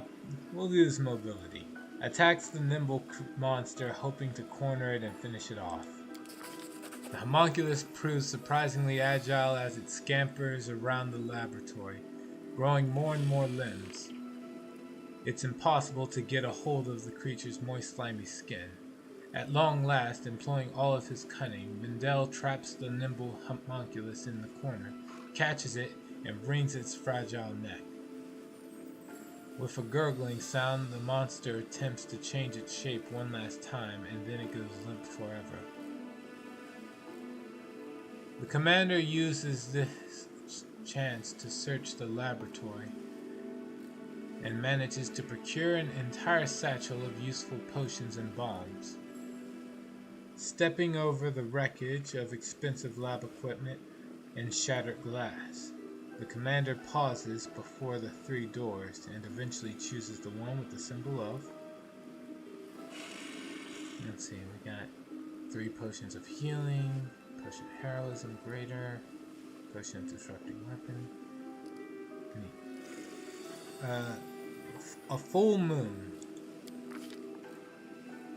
to. We'll use mobility. Attacks the nimble monster, hoping to corner it and finish it off. The homunculus proves surprisingly agile as it scampers around the laboratory, growing more and more limbs. It's impossible to get a hold of the creature's moist, slimy skin. At long last, employing all of his cunning, Mendel traps the nimble homunculus in the corner, catches it, and wrings its fragile neck. With a gurgling sound, the monster attempts to change its shape one last time, and then it goes limp forever. The commander uses this chance to search the laboratory and manages to procure an entire satchel of useful potions and bombs. Stepping over the wreckage of expensive lab equipment and shattered glass, the commander pauses before the 3 doors and eventually chooses the one with the symbol of. Let's see, we got 3 potions of healing, potion of heroism greater, potion of disrupting weapon. A full moon.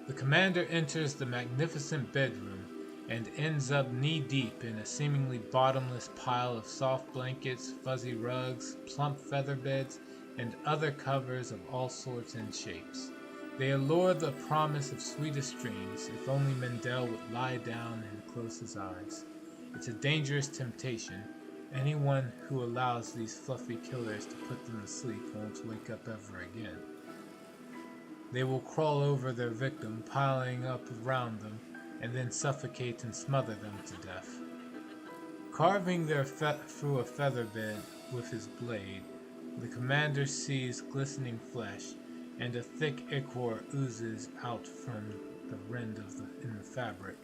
The commander enters the magnificent bedroom and ends up knee-deep in a seemingly bottomless pile of soft blankets, fuzzy rugs, plump feather beds, and other covers of all sorts and shapes. They allure the promise of sweetest dreams if only Mendel would lie down and close his eyes. It's a dangerous temptation. Anyone who allows these fluffy killers to put them to sleep won't wake up ever again. They will crawl over their victim, piling up around them, and then suffocate and smother them to death. Carving their through a feather bed with his blade, the commander sees glistening flesh, and a thick ichor oozes out from the rend in the fabric.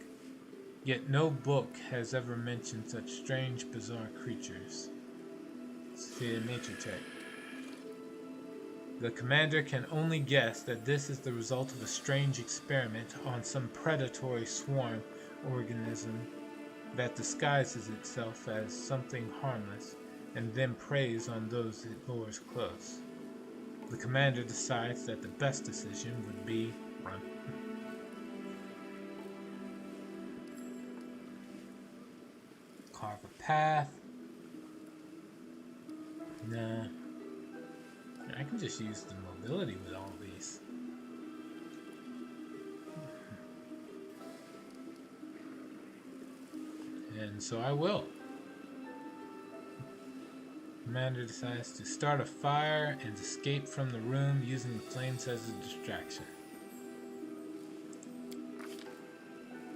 Yet no book has ever mentioned such strange, bizarre creatures. Let's see a nature check. The commander can only guess that this is the result of a strange experiment on some predatory swarm organism that disguises itself as something harmless and then preys on those it lures close. The commander decides that the best decision would be run. Carve a path. Nah. I can just use the mobility with all these. And so I will. Commander decides to start a fire and escape from the room using the flames as a distraction.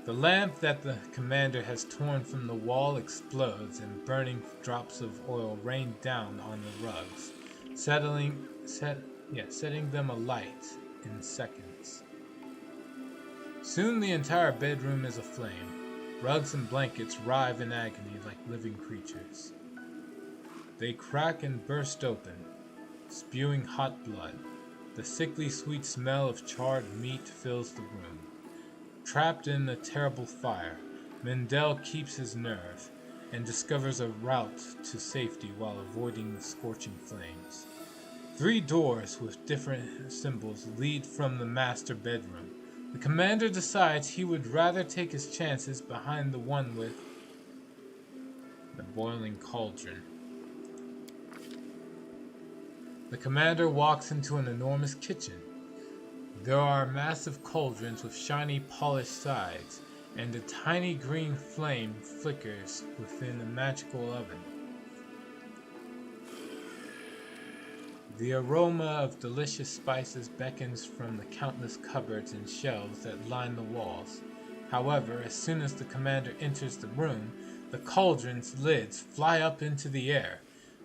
The lamp that the commander has torn from the wall explodes and burning drops of oil rain down on the rugs, setting them alight in seconds. Soon the entire bedroom is aflame. Rugs and blankets writhe in agony like living creatures. They crack and burst open, spewing hot blood. The sickly sweet smell of charred meat fills the room. Trapped in the terrible fire, Mendel keeps his nerve and discovers a route to safety while avoiding the scorching flames. 3 doors with different symbols lead from the master bedroom. The commander decides he would rather take his chances behind the one with the boiling cauldron. The commander walks into an enormous kitchen. There are massive cauldrons with shiny polished sides, and a tiny green flame flickers within a magical oven. The aroma of delicious spices beckons from the countless cupboards and shelves that line the walls. However, as soon as the commander enters the room, the cauldron's lids fly up into the air,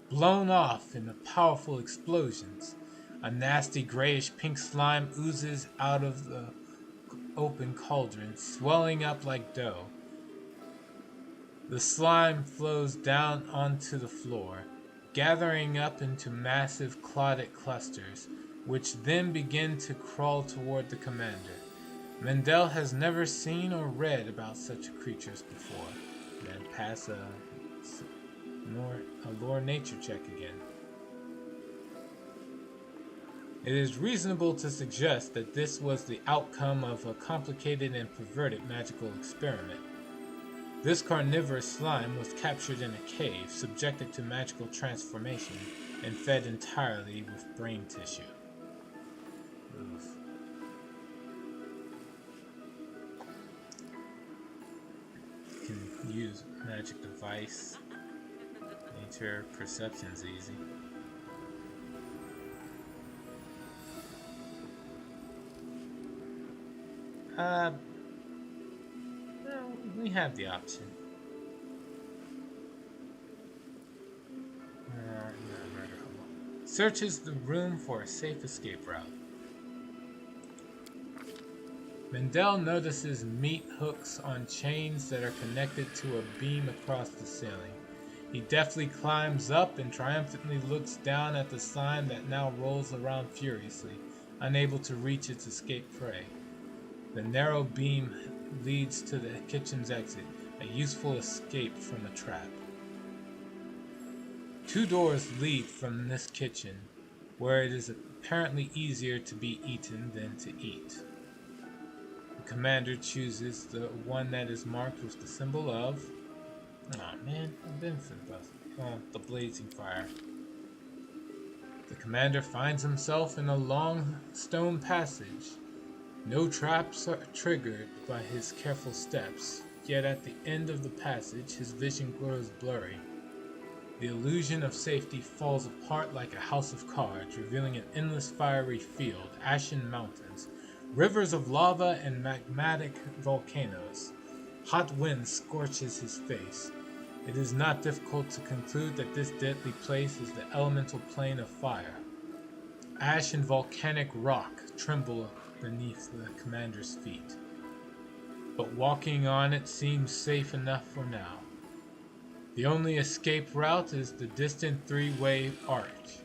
blown off in powerful explosions. A nasty grayish-pink slime oozes out of the open cauldron, swelling up like dough. The slime flows down onto the floor, gathering up into massive clotted clusters, which then begin to crawl toward the commander. Mendel has never seen or read about such creatures before. Then pass a lore nature check again. It is reasonable to suggest that this was the outcome of a complicated and perverted magical experiment. This carnivorous slime was captured in a cave, subjected to magical transformation, and fed entirely with brain tissue. Oof. You can use magic device. Nature perception's easy. Well, we have the option. Murder hobo. Searches the room for a safe escape route. Mendel notices meat hooks on chains that are connected to a beam across the ceiling. He deftly climbs up and triumphantly looks down at the slime that now rolls around furiously, unable to reach its escaped prey. The narrow beam leads to the kitchen's exit, a useful escape from a trap. 2 doors lead from this kitchen, where it is apparently easier to be eaten than to eat. The commander chooses the one that is marked with the symbol of... Aw, man, I've been for the bus. Oh, the blazing fire. The commander finds himself in a long stone passage. No traps are triggered by his careful steps, yet at the end of the passage his vision grows blurry. The illusion of safety falls apart like a house of cards, revealing an endless fiery field, ashen mountains, rivers of lava and magmatic volcanoes. Hot wind scorches his face. It is not difficult to conclude that this deadly place is the elemental plane of fire. Ash and volcanic rock tremble beneath the commander's feet, but walking on it seems safe enough for now. The only escape route is the distant 3-way arch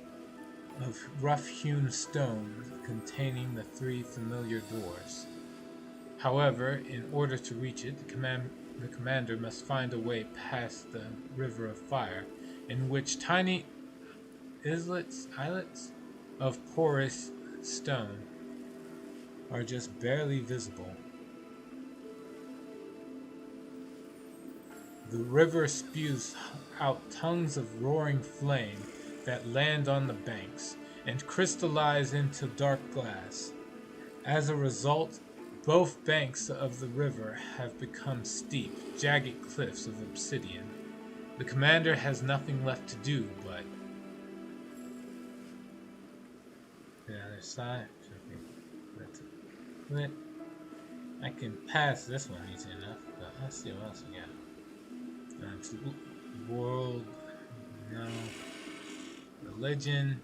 of rough-hewn stone containing the 3 familiar doors. However, in order to reach it, the commander must find a way past the river of fire, in which tiny islets of porous stone are just barely visible. The river spews out tongues of roaring flame that land on the banks and crystallize into dark glass. As a result, both banks of the river have become steep, jagged cliffs of obsidian. The commander has nothing left to do but... The other side. But I can pass this one easy enough, but let's see what else we got. World, no. Religion.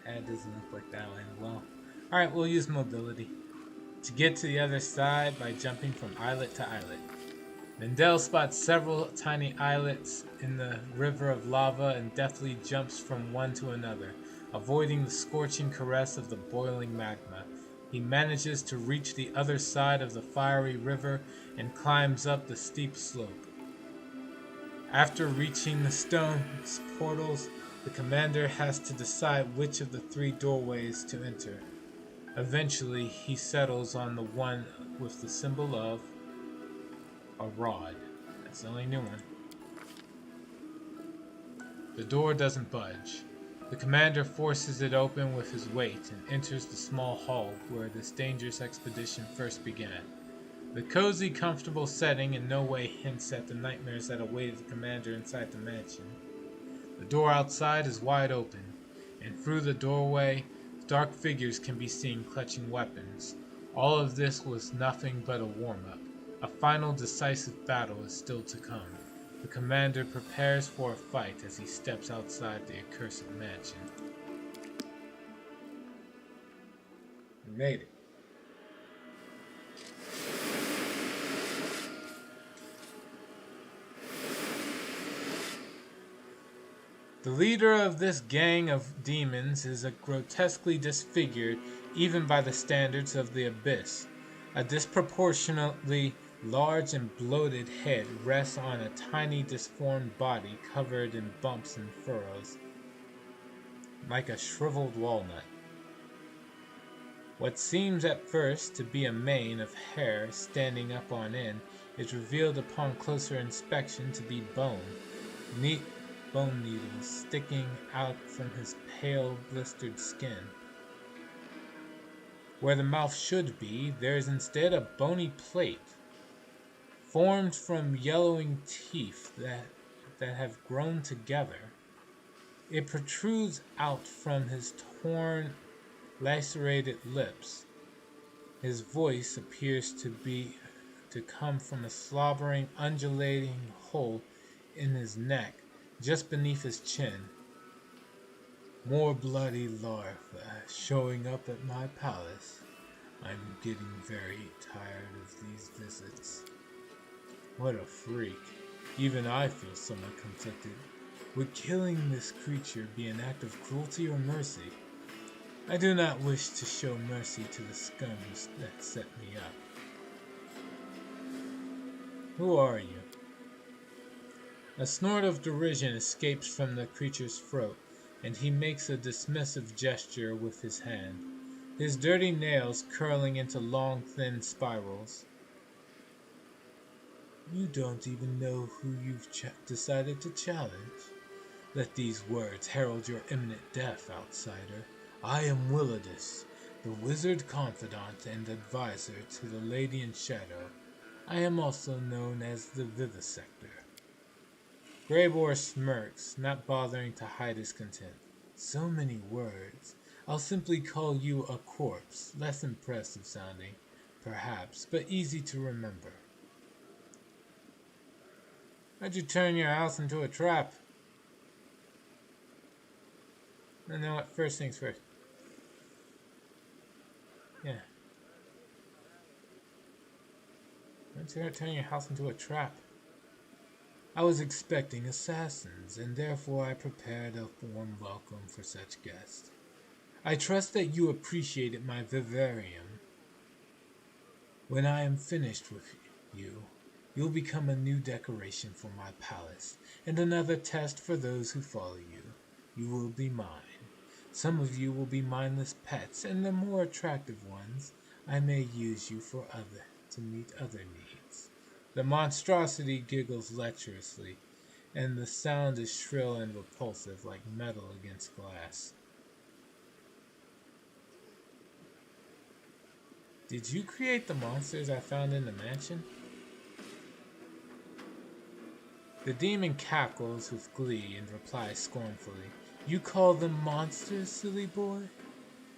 That doesn't look like that one as well. Alright, we'll use mobility to get to the other side by jumping from islet to islet. Mendel spots several tiny islets in the river of lava and deftly jumps from one to another, avoiding the scorching caress of the boiling magma. He manages to reach the other side of the fiery river and climbs up the steep slope. After reaching the stone portals, the commander has to decide which of the 3 doorways to enter. Eventually, he settles on the one with the symbol of a rod. That's the only new one. The door doesn't budge. The commander forces it open with his weight and enters the small hall where this dangerous expedition first began. The cozy, comfortable setting in no way hints at the nightmares that awaited the commander inside the mansion. The door outside is wide open, and through the doorway, dark figures can be seen clutching weapons. All of this was nothing but a warm-up. A final decisive battle is still to come. The commander prepares for a fight as he steps outside the accursed mansion. We made it. The leader of this gang of demons is grotesquely disfigured even by the standards of the Abyss. A disproportionately large and bloated head rests on a tiny disformed body covered in bumps and furrows, like a shriveled walnut. What seems at first to be a mane of hair standing up on end is revealed upon closer inspection to be bone. Neat bone needles sticking out from his pale, blistered skin. Where the mouth should be, there is instead a bony plate, formed from yellowing teeth that have grown together. It protrudes out from his torn, lacerated lips. His voice appears to come from a slobbering, undulating hole in his neck, just beneath his chin. More bloody larvae showing up at my palace. I'm getting very tired of these visits. What a freak. Even I feel somewhat conflicted. Would killing this creature be an act of cruelty or mercy? I do not wish to show mercy to the scums that set me up. Who are you? A snort of derision escapes from the creature's throat, and he makes a dismissive gesture with his hand, his dirty nails curling into long, thin spirals. You don't even know who you've decided to challenge. Let these words herald your imminent death, outsider. I am Willidus, the wizard confidant and advisor to the Lady in Shadow. I am also known as the Vivisector. Greybor smirks, not bothering to hide his contempt. So many words. I'll simply call you a corpse, less impressive sounding, perhaps, but easy to remember. Why'd you turn your house into a trap? You know what? First things first. Yeah. Why'd you turn your house into a trap? I was expecting assassins, and therefore I prepared a warm welcome for such guests. I trust that you appreciated my vivarium. When I am finished with you, you'll become a new decoration for my palace, and another test for those who follow you. You will be mine. Some of you will be mindless pets, and the more attractive ones, I may use you to meet other needs. The monstrosity giggles lecherously, and the sound is shrill and repulsive like metal against glass. Did you create the monsters I found in the mansion? The demon cackles with glee and replies scornfully, You call them monsters, silly boy?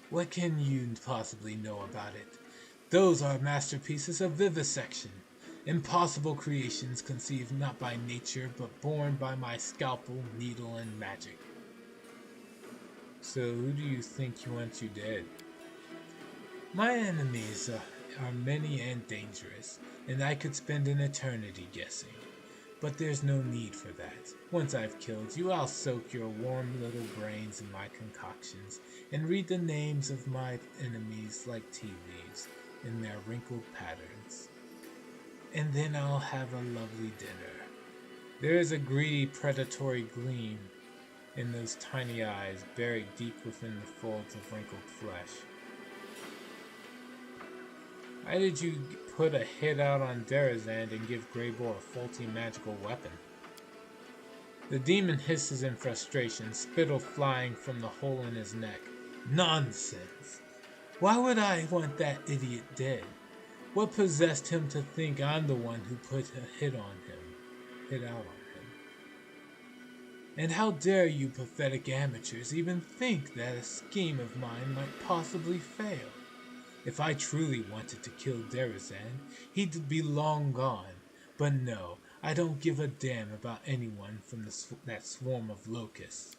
What can you possibly know about it? Those are masterpieces of vivisection. Impossible creations conceived not by nature, but born by my scalpel, needle, and magic. So who do you think wants you dead? My enemies are many and dangerous, and I could spend an eternity guessing. But there's no need for that. Once I've killed you, I'll soak your warm little brains in my concoctions, and read the names of my enemies like tea leaves in their wrinkled patterns. And then I'll have a lovely dinner. There is a greedy, predatory gleam in those tiny eyes buried deep within the folds of wrinkled flesh. Why did you put a hit out on Derazand and give Greybor a faulty magical weapon? The demon hisses in frustration, spittle flying from the hole in his neck. Nonsense! Why would I want that idiot dead? What possessed him to think I'm the one who put a hit out on him? And how dare you pathetic amateurs even think that a scheme of mine might possibly fail? If I truly wanted to kill Derazan, he'd be long gone. But no, I don't give a damn about anyone from that swarm of locusts.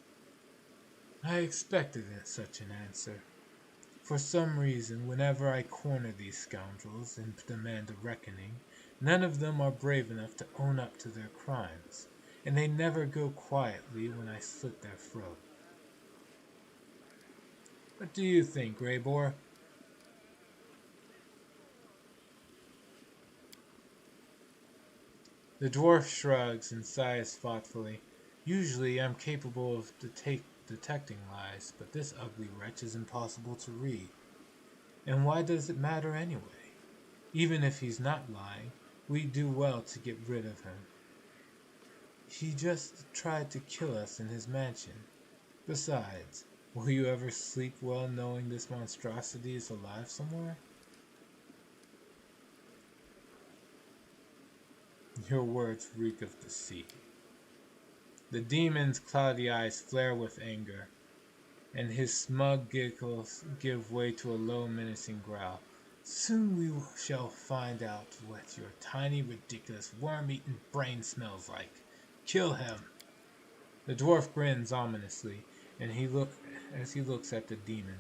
I expected such an answer. For some reason, whenever I corner these scoundrels and demand a reckoning, none of them are brave enough to own up to their crimes, and they never go quietly when I slit their throat. What do you think, Greybor? The dwarf shrugs and sighs thoughtfully. Usually I'm capable of detecting lies, but this ugly wretch is impossible to read. And why does it matter anyway? Even if he's not lying, we'd do well to get rid of him. He just tried to kill us in his mansion. Besides, will you ever sleep well knowing this monstrosity is alive somewhere? Your words reek of deceit. The demon's cloudy eyes flare with anger, and his smug giggles give way to a low, menacing growl. Soon we shall find out what your tiny, ridiculous, worm-eaten brain smells like. Kill him! The dwarf grins ominously, and as he looks at the demon.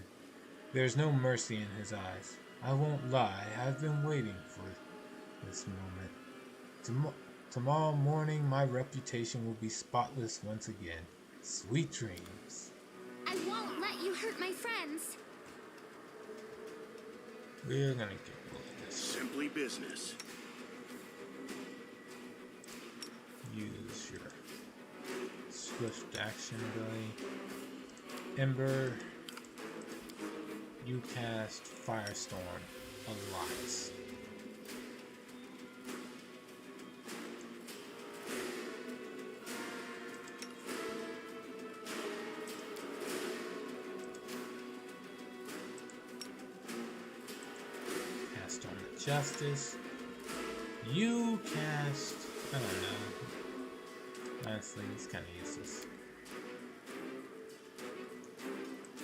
There's no mercy in his eyes. I won't lie, I've been waiting for this moment. Tomorrow morning, my reputation will be spotless once again. Sweet dreams. I won't let you hurt my friends. We're gonna get rid of this. Simply business. Use your swift action ability. Ember. You cast Firestorm. Elias. Justice. You cast. I don't know. Honestly, it's kind of useless.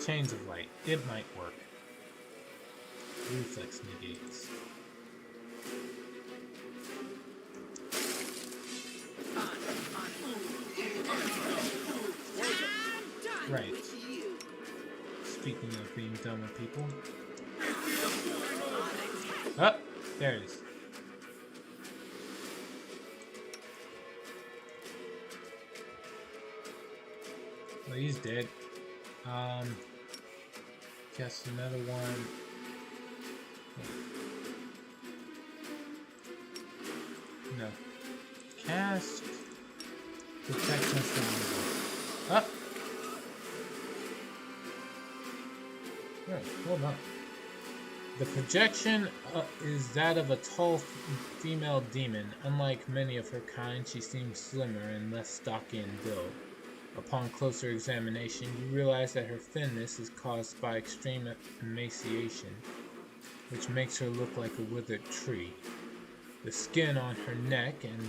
Chains of Light. It might work. Reflex negates. Right. Speaking of being dumb with people. Oh, there it is. Well, he's dead. Cast another one. No. Cast Protection from Evil. Up. Right, hold on. The projection is that of a tall female demon. Unlike many of her kind, she seems slimmer and less stocky in build. Upon closer examination, you realize that her thinness is caused by extreme emaciation, which makes her look like a withered tree. The skin on her neck and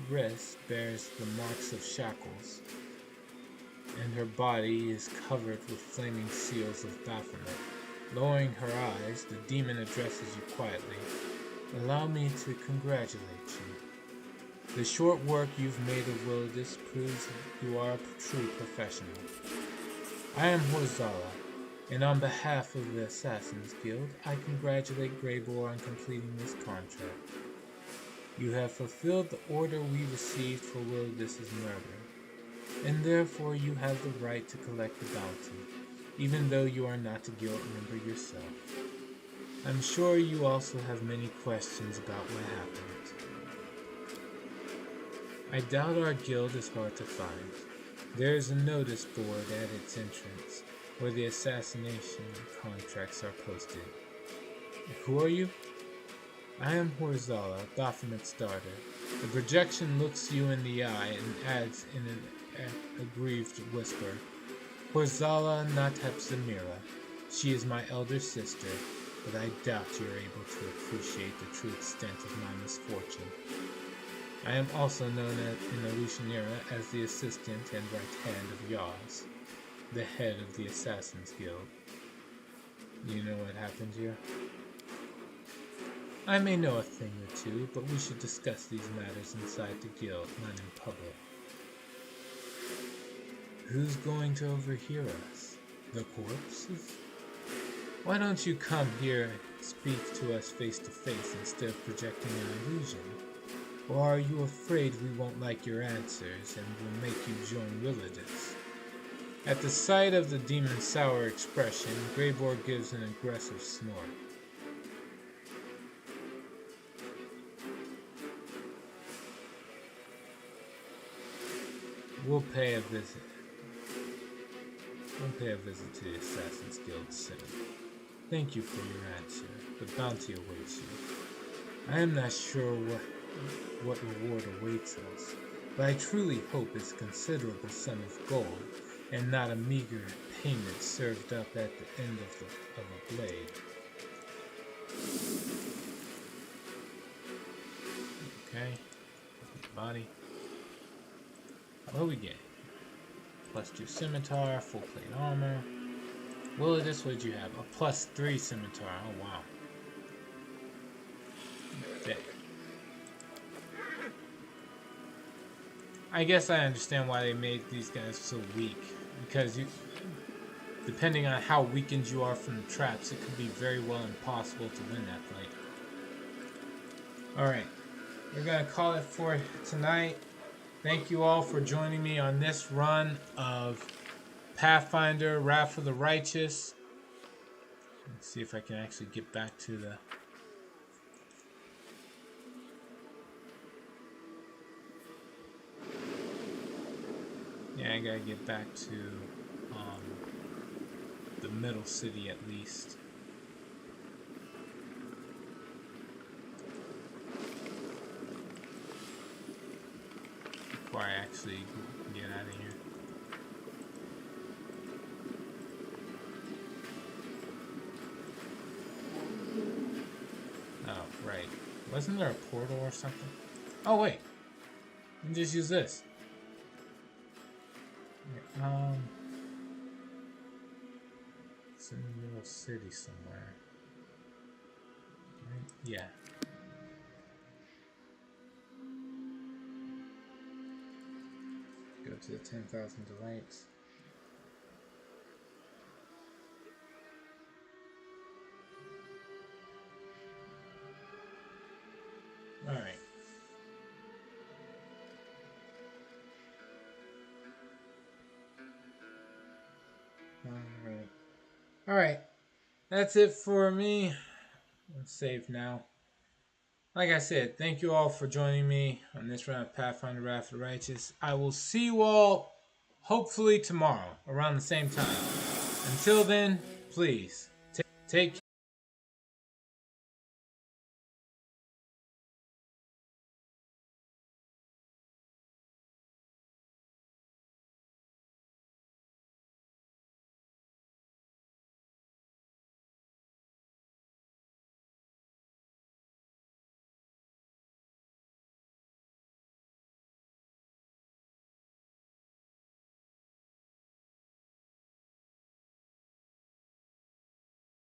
wrist bears the marks of shackles, and her body is covered with flaming seals of Baphomet. Lowering her eyes, the demon addresses you quietly. Allow me to congratulate you. The short work you've made of Wildis proves you are a true professional. I am Horzala, and on behalf of the Assassin's Guild, I congratulate Greybor on completing this contract. You have fulfilled the order we received for Wildis' murder, and therefore you have the right to collect the bounty, even though you are not a guild member yourself. I'm sure you also have many questions about what happened. I doubt our guild is hard to find. There is a notice board at its entrance, where the assassination contracts are posted. Who are you? I am Horzala, Baphomet's daughter. The projection looks you in the eye and adds in an aggrieved whisper, Horzala Natep-Zamira. She is my elder sister, but I doubt you are able to appreciate the true extent of my misfortune. I am also known in the Lucianera as the assistant and right hand of Yaz, the head of the Assassin's Guild. You know what happened here? I may know a thing or two, but we should discuss these matters inside the guild, not in public. Who's going to overhear us? The corpses? Why don't you come here and speak to us face to face instead of projecting an illusion? Or are you afraid we won't like your answers and will make you join Willidus? At the sight of the demon's sour expression, Greybor gives an aggressive snort. We'll pay a visit. We'll pay a visit to the Assassin's Guild soon. Thank you for your answer. The bounty awaits you. I am not sure what reward awaits us, but I truly hope it's a considerable sum of gold and not a meager payment served up at the end of a blade. Okay. Body. What do we get? +2 scimitar, full plate armor. Willidus, what did you have? A +3 scimitar. Oh wow. Okay. I guess I understand why they made these guys so weak. Because depending on how weakened you are from the traps, it could be very well impossible to win that fight. Alright. We're going to call it for tonight. Thank you all for joining me on this run of Pathfinder Wrath of the Righteous. Let's see if I can actually get back to the... Yeah, I gotta get back to the middle city at least. Before I actually get out of here. Oh, right. Wasn't there a portal or something? Oh, wait. Let me just use this. It's in the middle city somewhere. Right? Yeah. Go to the 10,000 Delights. Alright. Alright. That's it for me. Let's save now. Like I said, thank you all for joining me on this round of Pathfinder Wrath of the Righteous. I will see you all hopefully tomorrow around the same time. Until then, please take care.